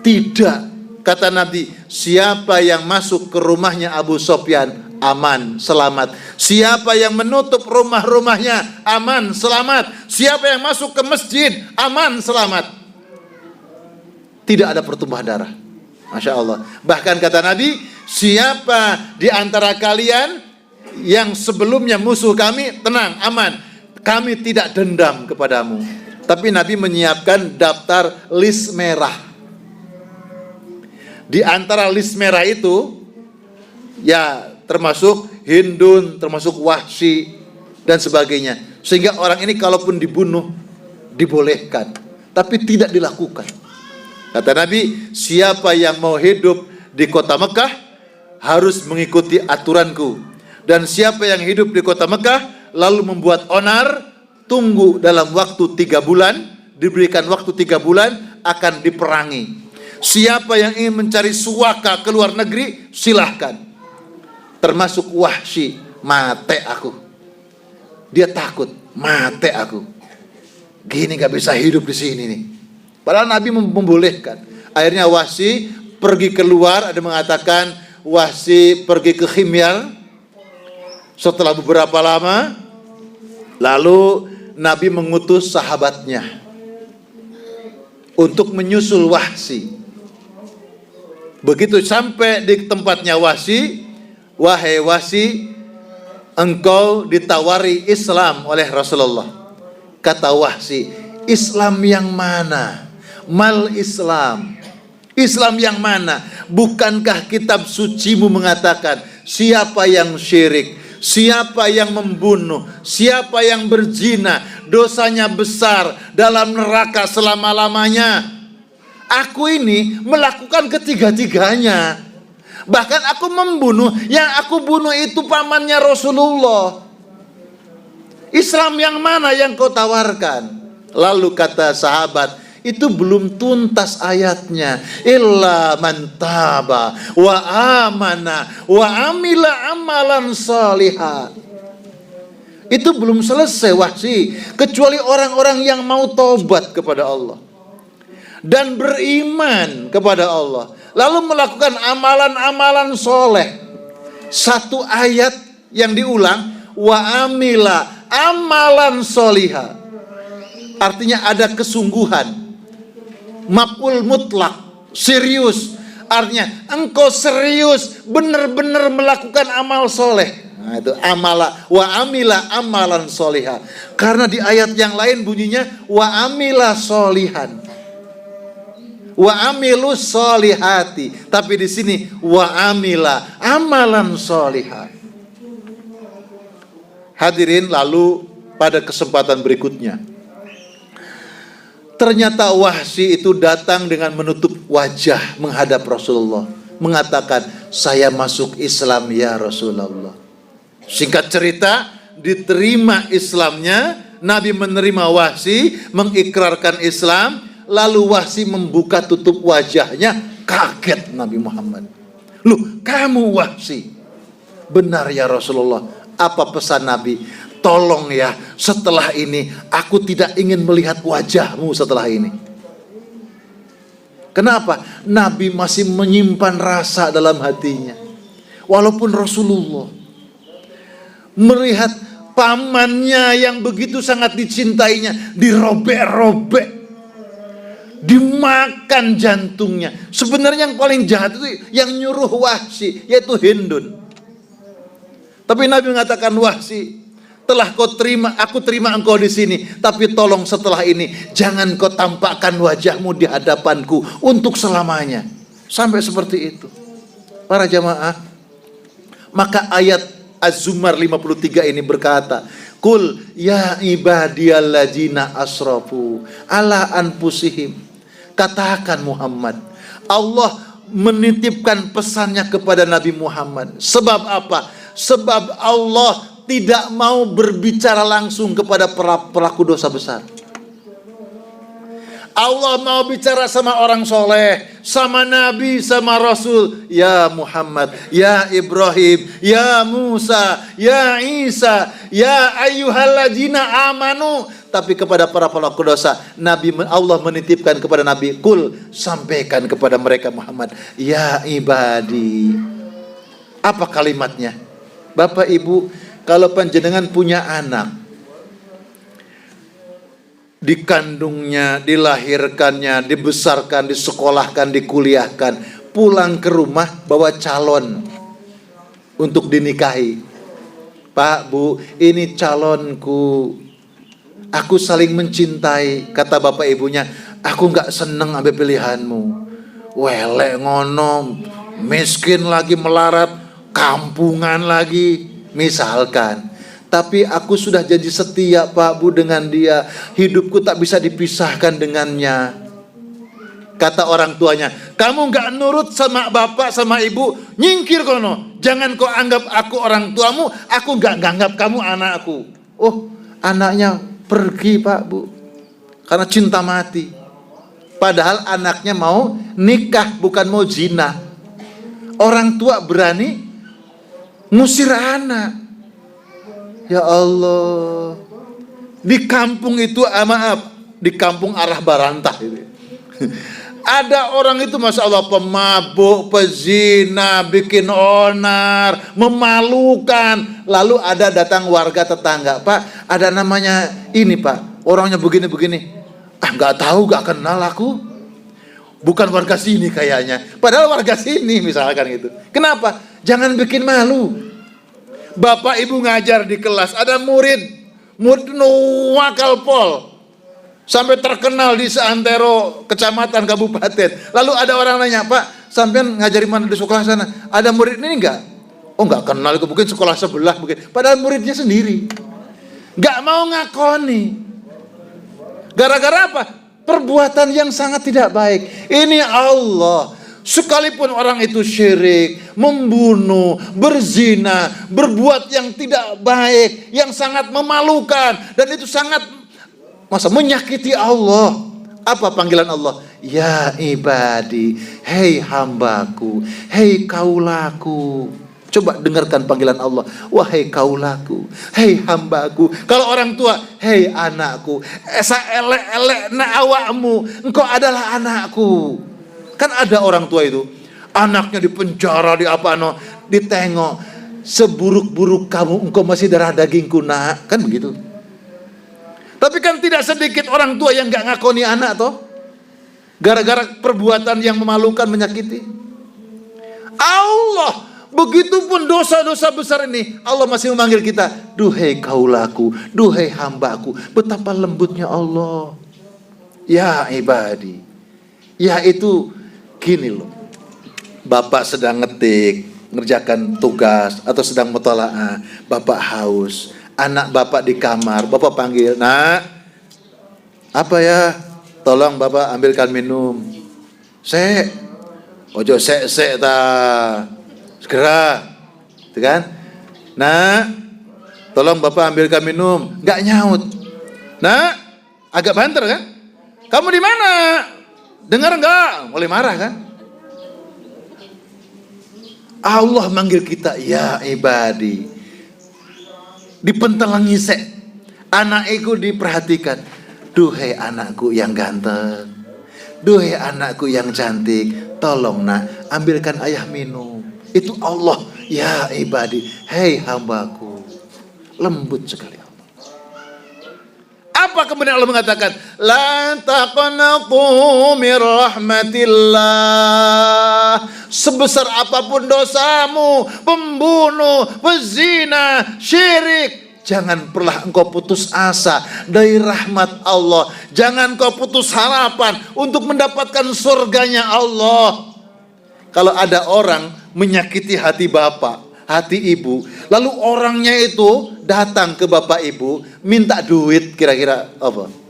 B: Tidak, kata Nabi, siapa yang masuk ke rumahnya Abu Sofyan aman, selamat. Siapa yang menutup rumah-rumahnya aman, selamat. Siapa yang masuk ke masjid aman, selamat. Tidak ada pertumpahan darah. Masya Allah. Bahkan kata Nabi, siapa di antara kalian yang sebelumnya musuh kami, tenang, aman, kami tidak dendam kepadamu. Tapi Nabi menyiapkan daftar list merah. Di antara list merah itu, ya termasuk Hindun, termasuk Wahsy, dan sebagainya. Sehingga orang ini kalaupun dibunuh, dibolehkan, tapi tidak dilakukan. Kata Nabi, siapa yang mau hidup di kota Mekah harus mengikuti aturanku. Dan siapa yang hidup di kota Mekah lalu membuat onar, tunggu dalam waktu 3 bulan, diberikan waktu 3 bulan, akan diperangi. Siapa yang ingin mencari suaka ke luar negeri, silahkan. Termasuk Wahsy, mate aku. Dia takut, mate aku. Gini gak bisa hidup di sini nih. Padahal Nabi membolehkan. Akhirnya Wahsy pergi keluar, ada mengatakan Wahsy pergi ke Himyar. Setelah beberapa lama, lalu Nabi mengutus sahabatnya untuk menyusul Wahsy. Begitu sampai di tempatnya Wahsy, wahai Wahsy, engkau ditawari Islam oleh Rasulullah. Kata Wahsy, Islam yang mana? Mal Islam. Islam yang mana? Bukankah kitab sucimu mengatakan, siapa yang syirik, siapa yang membunuh, siapa yang berzina, dosanya besar, dalam neraka selama-lamanya. Aku ini melakukan ketiga-tiganya. Bahkan aku membunuh, yang aku bunuh itu pamannya Rasulullah. Islam yang mana yang kau tawarkan? Lalu kata sahabat, itu belum tuntas ayatnya. Illa man taba wa amana wa amila amalan salihah. Itu belum selesai Wahsy, kecuali orang-orang yang mau taubat kepada Allah dan beriman kepada Allah, lalu melakukan amalan-amalan soleh. Satu ayat yang diulang, wa amila amalan solihah, artinya ada kesungguhan, maf'ul mutlak, serius. Artinya engkau serius benar-benar melakukan amal soleh. Nah, itu amala wa amila amalan soliha. Karena di ayat yang lain bunyinya wa amila solihan, wa amilus solihati. Tapi di sini wa amila amalan soliha. Hadirin, lalu pada kesempatan berikutnya, ternyata Wahsy itu datang dengan menutup wajah menghadap Rasulullah, mengatakan, saya masuk Islam ya Rasulullah. Singkat cerita, diterima Islamnya, Nabi menerima Wahsy, mengikrarkan Islam, lalu Wahsy membuka tutup wajahnya, kaget Nabi Muhammad. Loh, kamu Wahsy? Benar ya Rasulullah. Apa pesan Nabi? Tolong ya, setelah ini aku tidak ingin melihat wajahmu setelah ini. Kenapa? Nabi masih menyimpan rasa dalam hatinya. Walaupun Rasulullah melihat pamannya yang begitu sangat dicintainya dirobek-robek, dimakan jantungnya. Sebenarnya yang paling jahat itu yang nyuruh Wahsy, yaitu Hindun. Tapi Nabi mengatakan, Wahsy, telah kau terima, aku terima engkau di sini, tapi tolong setelah ini jangan kau tampakkan wajahmu di hadapanku untuk selamanya. Sampai seperti itu. Para jamaah, maka ayat Az-Zumar 53 ini berkata, Kul ya ibadiyalladzina asrafu ala anfusihim. Katakan Muhammad, Allah menitipkan pesannya kepada Nabi Muhammad. Sebab apa? Sebab Allah tidak mau berbicara langsung kepada pelaku dosa besar. Allah mau bicara sama orang soleh, sama Nabi, sama Rasul. Ya Muhammad, ya Ibrahim, ya Musa, ya Isa, ya ayyuhalladzina amanu. Tapi kepada para pelaku dosa, Allah menitipkan kepada Nabi, Kul, sampaikan kepada mereka Muhammad, ya ibadi. Apa kalimatnya? Bapak Ibu, kalau panjenengan punya anak, dikandungnya, dilahirkannya, dibesarkan, disekolahkan, dikuliahkan, pulang ke rumah bawa calon untuk dinikahi. Pak, Bu, ini calonku, aku saling mencintai. Kata bapak ibunya, aku gak seneng ambil pilihanmu. Welek ngono, miskin lagi, melarat, kampungan lagi, misalkan. Tapi aku sudah janji setia Pak Bu dengan dia. Hidupku tak bisa dipisahkan dengannya. Kata orang tuanya, kamu gak nurut sama bapak sama ibu, nyingkir kono. Jangan kau anggap aku orang tuamu, aku gak anggap kamu anakku. Oh, anaknya pergi Pak Bu, karena cinta mati. Padahal anaknya mau nikah, bukan mau zina. Orang tua berani ngusir anak. Ya Allah, di kampung itu, maaf, di kampung arah Barantah itu, ada orang itu Masya Allah pemabuk, pezina, bikin onar, memalukan. Lalu ada datang warga tetangga, Pak, ada namanya ini Pak, orangnya begini-begini. Ah, nggak tahu, nggak kenal aku, bukan warga sini kayaknya. Padahal warga sini misalkan gitu. Kenapa? Jangan bikin malu. Bapak ibu ngajar di kelas, ada murid wakal pol, sampai terkenal di seantero kecamatan, kabupaten. Lalu ada orang nanya, Pak, sampean ngajari mana di sekolah sana? Ada murid ini enggak? Oh, enggak kenal, itu mungkin sekolah sebelah mungkin. Padahal muridnya sendiri. Enggak mau ngakoni. Gara-gara apa? Perbuatan yang sangat tidak baik. Ini Allah. Sekalipun orang itu syirik, membunuh, berzina, berbuat yang tidak baik, yang sangat memalukan, dan itu sangat menyakiti Allah. Apa panggilan Allah? Ya ibadi, hei hambaku, hei kaulaku. Coba dengarkan panggilan Allah. Wahai kaulaku, hei hambaku. Kalau orang tua, hei anakku, esa elek-elek na awakmu, engkau adalah anakku. Kan ada orang tua itu, anaknya di penjara, di apa no, ditengok, seburuk-buruk kamu, engkau masih darah dagingku nak, kan begitu. Tapi kan tidak sedikit orang tua yang gak ngakoni anak toh, gara-gara perbuatan yang memalukan, menyakiti. Allah. Begitupun dosa-dosa besar ini, Allah masih memanggil kita, duhai kaulaku, duhai hambaku. Betapa lembutnya Allah. Ya ibadi. Ya itu gini loh. Bapak sedang ngetik, ngerjakan tugas atau sedang mutalaah, bapak haus, anak bapak di kamar, bapak panggil, nak, apa ya? Tolong bapak ambilkan minum. Sek, ojo sek ta, segera, gitu kan? Nak, tolong bapak ambilkan minum. Nggak nyaut. Nak, agak banter kan? Kamu di mana? Dengar nggak? Mulai marah kan? Allah manggil kita, ya ibadi. Dipentelangi sek. Anakku diperhatikan. Duhai anakku yang ganteng. Duhai anakku yang cantik. Tolong nak, ambilkan ayah minum. Itu Allah, ya ibadi. Hei hambaku. Lembut sekali Allah. Apa kemudian Allah mengatakan? La taqnatu mir rahmatillah. Sebesar apapun dosamu, pembunuh, pezina, syirik, jangan pernah engkau putus asa dari rahmat Allah. Jangan kau putus harapan untuk mendapatkan surganya Allah. Kalau ada orang menyakiti hati bapak, hati ibu, lalu orangnya itu datang ke bapak ibu minta duit, kira-kira apa?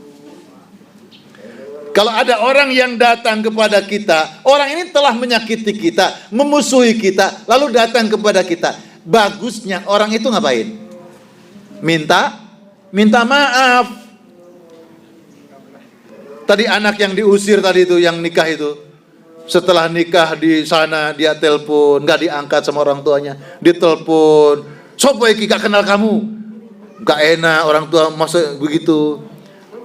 B: Kalau ada orang yang datang kepada kita, orang ini telah menyakiti kita, memusuhi kita, lalu datang kepada kita, bagusnya orang itu ngapain? Minta maaf. Tadi anak yang diusir tadi itu, yang nikah itu, setelah nikah di sana dia telepon, nggak diangkat sama orang tuanya, ditelepon, sopo iki gak kenal kamu, gak enak orang tua masa begitu.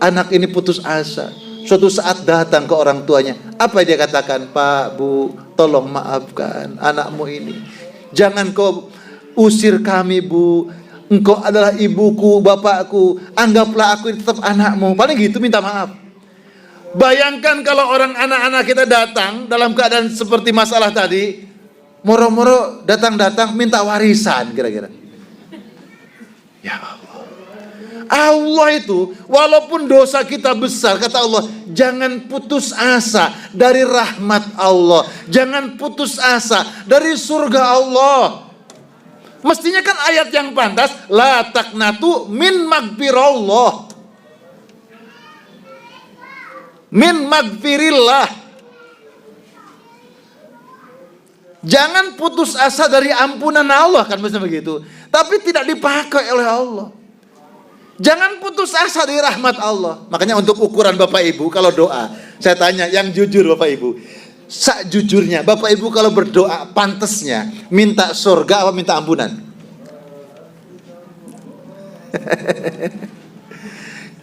B: Anak ini putus asa. Suatu saat datang ke orang tuanya, apa dia katakan? Pak, Bu, tolong maafkan anakmu ini. Jangan kau usir kami, Bu. Engkau adalah ibuku, bapakku. Anggaplah aku tetap anakmu. Paling gitu, minta maaf. Bayangkan kalau orang anak-anak kita datang dalam keadaan seperti masalah tadi, moro-moro datang-datang minta warisan, kira-kira. Ya Allah. Allah itu walaupun dosa kita besar, kata Allah, jangan putus asa dari rahmat Allah. Jangan putus asa dari surga Allah. Mestinya kan ayat yang pantas, la taqnatu min magfirallah. Min magfirillah. Jangan putus asa dari ampunan Allah, kan mestinya begitu. Tapi tidak dipakai oleh Allah. Jangan putus asa dari rahmat Allah. Makanya untuk ukuran Bapak Ibu kalau doa, saya tanya yang jujur Bapak Ibu, sak jujurnya Bapak Ibu kalau berdoa pantasnya minta surga apa minta ampunan?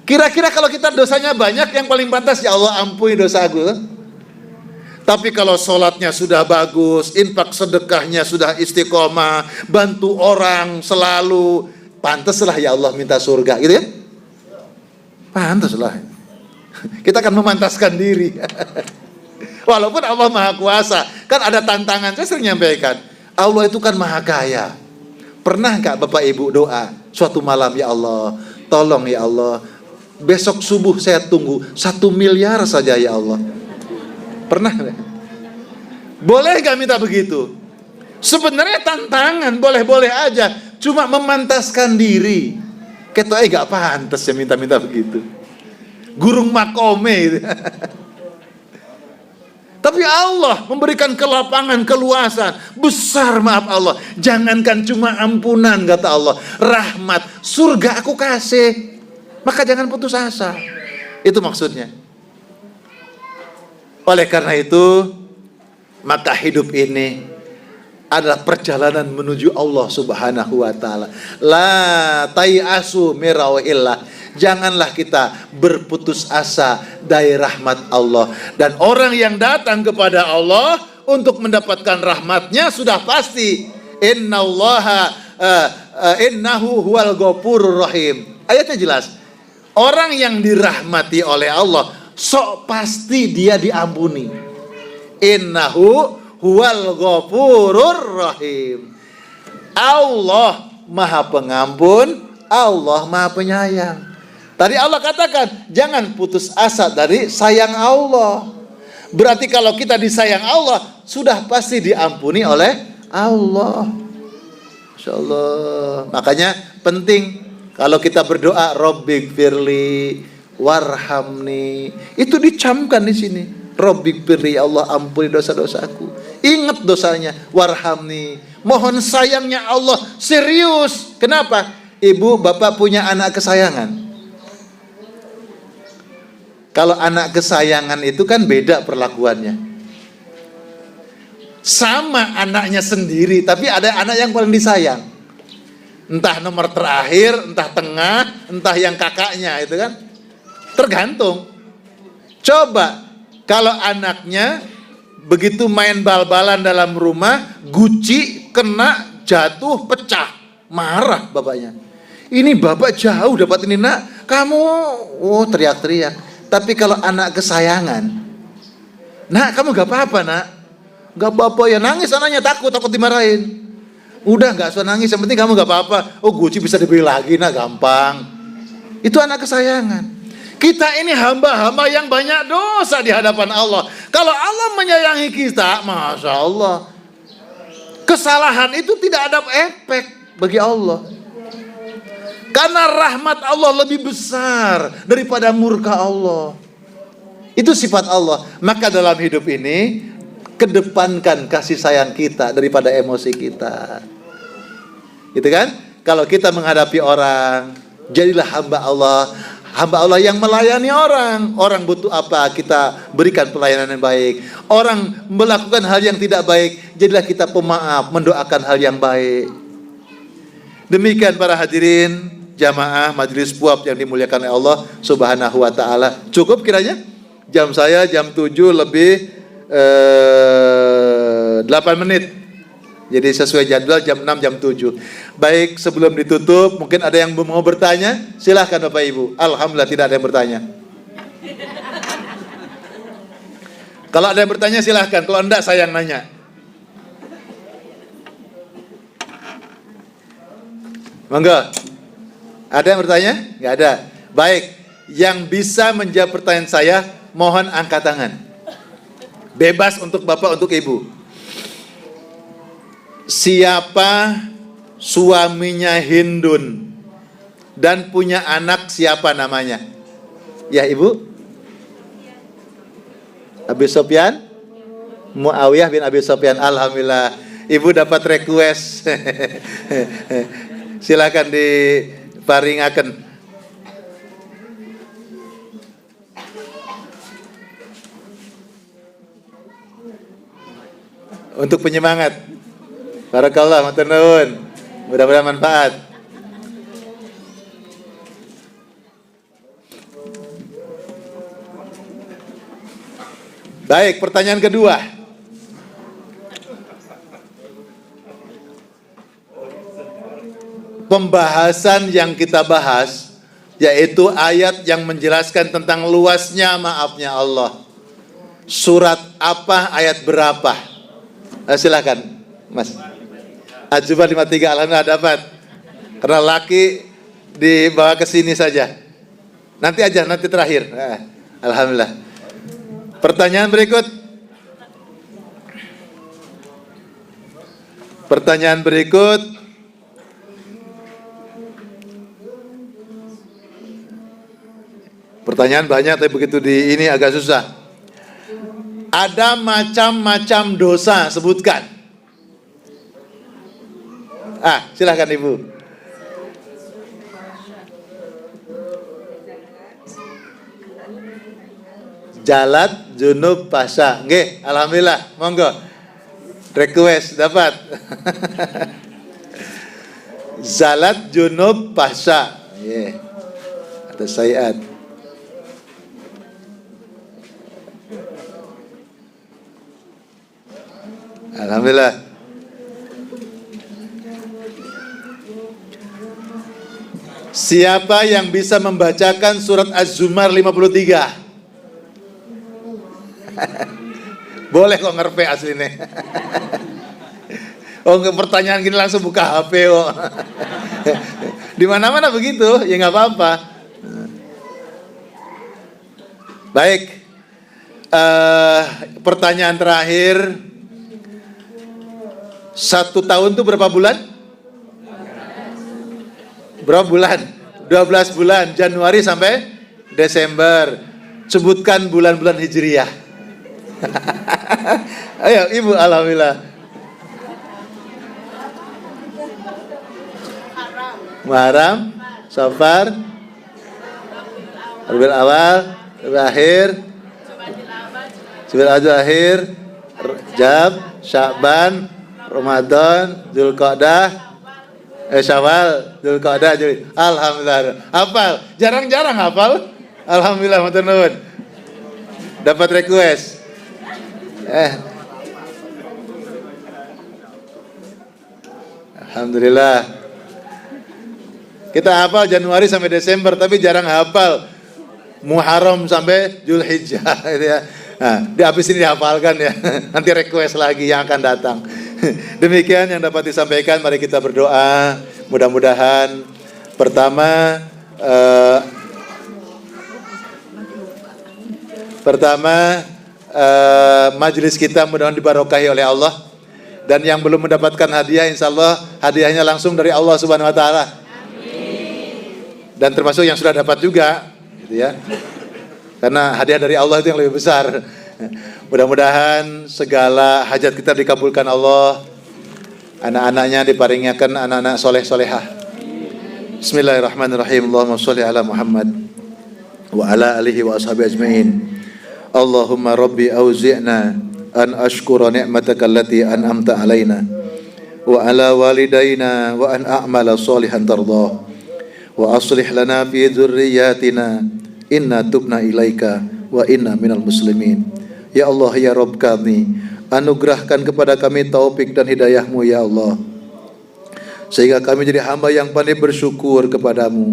B: Kira-kira kalau kita dosanya banyak, yang paling pantas, ya Allah ampuni dosa aku. Tapi kalau sholatnya sudah bagus, infak sedekahnya sudah istiqomah, bantu orang selalu, pantaslah ya Allah minta surga, gitu ya? Pantaslah. Kita akan memantaskan diri. Walaupun Allah Maha Kuasa, kan ada tantangan. Saya sering nyampaikan, Allah itu kan Maha Kaya. Pernah nggak Bapak Ibu doa suatu malam, ya Allah, tolong ya Allah, besok subuh saya tunggu 1 miliar saja ya Allah. Pernah nggak? Boleh nggak minta begitu? Sebenarnya tantangan, boleh-boleh aja. Cuma memantaskan diri. Ketoknya gak pantas ya minta-minta begitu. Gurung makome gitu. Tapi Allah memberikan kelapangan, keluasan. Besar maaf Allah. Jangankan cuma ampunan, kata Allah. Rahmat, surga aku kasih. Maka jangan putus asa. Itu maksudnya. Oleh karena itu, maka hidup ini adalah perjalanan menuju Allah Subhanahu wa taala. La tayasu mirawillah. Janganlah kita berputus asa dari rahmat Allah. Dan orang yang datang kepada Allah untuk mendapatkan rahmatnya sudah pasti. Innahu huwal ghafurur rahim. Ayatnya jelas. Orang yang dirahmati oleh Allah, sok pasti dia diampuni. Innahu huwal ghafurur rahim. Allah Maha Pengampun, Allah Maha Penyayang. Tadi Allah katakan, jangan putus asa dari sayang Allah. Berarti kalau kita disayang Allah, sudah pasti diampuni oleh Allah. Masya Allah. Makanya penting kalau kita berdoa, Rabbighfirli warhamni, itu dicamkan di sini. Rabbighfirli, Allah ampuni dosa-dosaku. Ingat dosanya, warhamni, mohon sayangnya Allah. Serius. Kenapa? Ibu, bapak punya anak kesayangan. Kalau anak kesayangan itu kan beda perlakuannya. Sama anaknya sendiri, tapi ada anak yang paling disayang. Entah nomor terakhir, entah tengah, entah yang kakaknya, itu kan tergantung. Coba kalau anaknya begitu main bal-balan dalam rumah, guci, kena, jatuh, pecah, marah bapaknya. Ini bapak jauh dapat ini nak, kamu teriak-teriak. Tapi kalau anak kesayangan, nak kamu gak apa-apa nak, gak apa-apa, ya nangis anaknya, takut dimarahin. Udah gak usah nangis, yang penting kamu gak apa-apa. Oh guci bisa dibeli lagi nak, gampang. Itu anak kesayangan. Kita ini hamba-hamba yang banyak dosa di hadapan Allah. Kalau Allah menyayangi kita, Masya Allah, kesalahan itu tidak ada efek bagi Allah. Karena rahmat Allah lebih besar daripada murka Allah. Itu sifat Allah. Maka dalam hidup ini, kedepankan kasih sayang kita daripada emosi kita. Gitu kan? Kalau kita menghadapi orang, jadilah hamba Allah. Hamba Allah yang melayani orang. Orang butuh apa, kita berikan pelayanan yang baik. Orang melakukan hal yang tidak baik, jadilah kita pemaaf, mendoakan hal yang baik. Demikian para hadirin jamaah majelis puap yang dimuliakan oleh Allah Subhanahu wa taala. Cukup kiranya? Jam saya jam 7 lebih 8 menit. Jadi sesuai jadwal jam 6 jam 7. Baik, sebelum ditutup mungkin ada yang mau bertanya? Silahkan Bapak Ibu. Alhamdulillah tidak ada yang bertanya. Kalau ada yang bertanya silahkan. Kalau enggak saya yang nanya. Monggo. Ada yang bertanya? Nggak ada. Baik, yang bisa menjawab pertanyaan saya, mohon angkat tangan. Bebas untuk Bapak, untuk Ibu. Siapa suaminya Hindun dan punya anak, siapa namanya? Ya Ibu? Abi Sofyan? Muawiyah bin Abi Sofyan. Alhamdulillah. Ibu dapat request. Silakan diparingaken. Untuk penyemangat. Barakallah, matur nuwun. Mudah-mudahan manfaat. Baik, pertanyaan kedua. Pembahasan yang kita bahas yaitu ayat yang menjelaskan tentang luasnya maafnya Allah. Surat apa, ayat berapa? Silakan, Mas. Ajuba 53, alhamdulillah dapat. Karena laki dibawa ke sini saja. Nanti aja, nanti terakhir. Alhamdulillah. Pertanyaan berikut. Pertanyaan berikut. Pertanyaan banyak tapi begitu di ini agak susah. Ada macam-macam dosa, sebutkan. Silakan Ibu. Jalat, junub, pasha. Nggih, alhamdulillah. Monggo. Request dapat. Zalat, junub, pasha. Nggih. Ada sayiat. Alhamdulillah. Siapa yang bisa membacakan surat Az-Zumar 53? Boleh kok ngerpe aslinya. Oh, ke pertanyaan gini langsung buka HP kok. Di mana-mana begitu, ya nggak apa-apa. Baik, pertanyaan terakhir. 1 tahun itu berapa bulan? Berapa bulan? 12 bulan, Januari sampai Desember. Sebutkan bulan-bulan Hijriyah. Ayo Ibu, alhamdulillah. Muharram, Safar, Rabiul Awal, Rabiul Akhir, Jumadil Akhir, Rajab, Sya'ban, Ramadan, Dzulqa'dah, Syawal, Dzulqa'dah, Juli. Alhamdulillah. Hafal. Jarang-jarang hafal. Alhamdulillah, matur nuwun. Dapat request. Alhamdulillah. Kita hafal Januari sampai Desember, tapi jarang hafal Muharram sampai Zulhijjah gitu ya. Nah, di habis ini dihafalkan ya. Nanti request lagi yang akan datang. Demikian yang dapat disampaikan. Mari kita berdoa. Mudah-mudahan pertama majelis kita mudah-mudahan dibarokahi oleh Allah. Dan yang belum mendapatkan hadiah, insya Allah hadiahnya langsung dari Allah Subhanahu Wa Taala. Dan termasuk yang sudah dapat juga, gitu ya. Karena hadiah dari Allah itu yang lebih besar. Mudah-mudahan segala hajat kita dikabulkan Allah. Anak-anaknya diparingakan anak-anak soleh-solehah. Bismillahirrahmanirrahim. Allahumma sholli ala Muhammad wa ala alihi wa ashabihi ajma'in. Allahumma rabbi auzi'na an ashkura ni'mataka allati an'amta alaina wa ala walidayna wa an a'mala salihan tardah. Wa aslih lana fi dzurriyyatina inna tubna ilaika wa inna minal muslimin. Ya Allah, ya Rabb kami, anugerahkan kepada kami taufik dan hidayah-Mu ya Allah, sehingga kami jadi hamba yang pandai bersyukur kepadamu,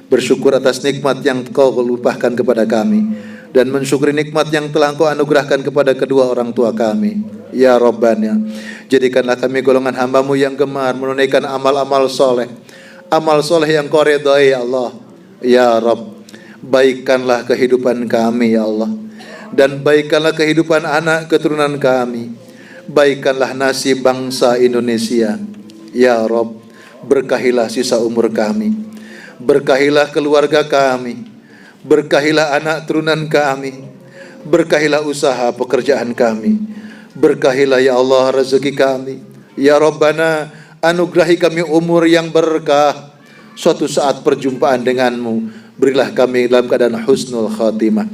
B: bersyukur atas nikmat yang Kau limpahkan kepada kami, dan mensyukuri nikmat yang telah Kau anugerahkan kepada kedua orang tua kami. Ya Rabbana, jadikanlah kami golongan hamba-Mu yang gemar menunaikan amal-amal soleh, amal soleh yang Kau redai ya Allah. Ya Rabb, baikkanlah kehidupan kami ya Allah, dan baikkanlah kehidupan anak keturunan kami, baikkanlah nasib bangsa Indonesia ya Rabb. Berkahilah sisa umur kami, berkahilah keluarga kami, berkahilah anak turunan kami, berkahilah usaha pekerjaan kami, berkahilah ya Allah rezeki kami. Ya Rabbana, anugerahi kami umur yang berkah. Suatu saat perjumpaan denganmu, berilah kami dalam keadaan husnul khatimah.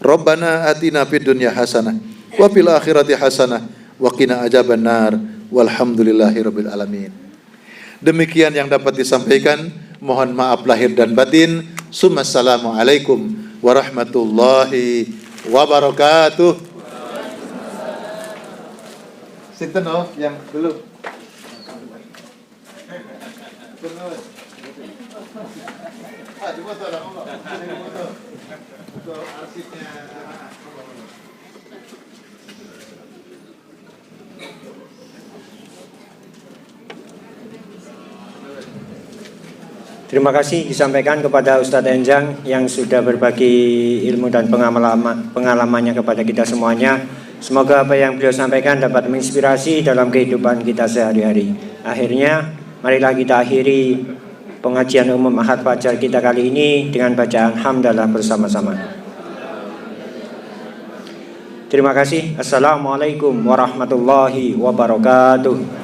B: Rabbana atina fid dunya hasanah wa fil akhirati hasanah wa qina adzabannar. Walhamdulillahirabbil alamin. Demikian yang dapat disampaikan. Mohon maaf lahir dan batin. Assalamualaikum warahmatullahi wabarakatuh. Sinten yang dulu.
A: Terima kasih disampaikan kepada Ustadz Enjang yang sudah berbagi ilmu dan pengalamannya kepada kita semuanya. Semoga apa yang beliau sampaikan dapat menginspirasi dalam kehidupan kita sehari-hari. Akhirnya, marilah kita akhiri pengajian umum Ahad Fajar kita kali ini dengan bacaan hamdalah bersama-sama. Terima kasih. Assalamualaikum warahmatullahi wabarakatuh.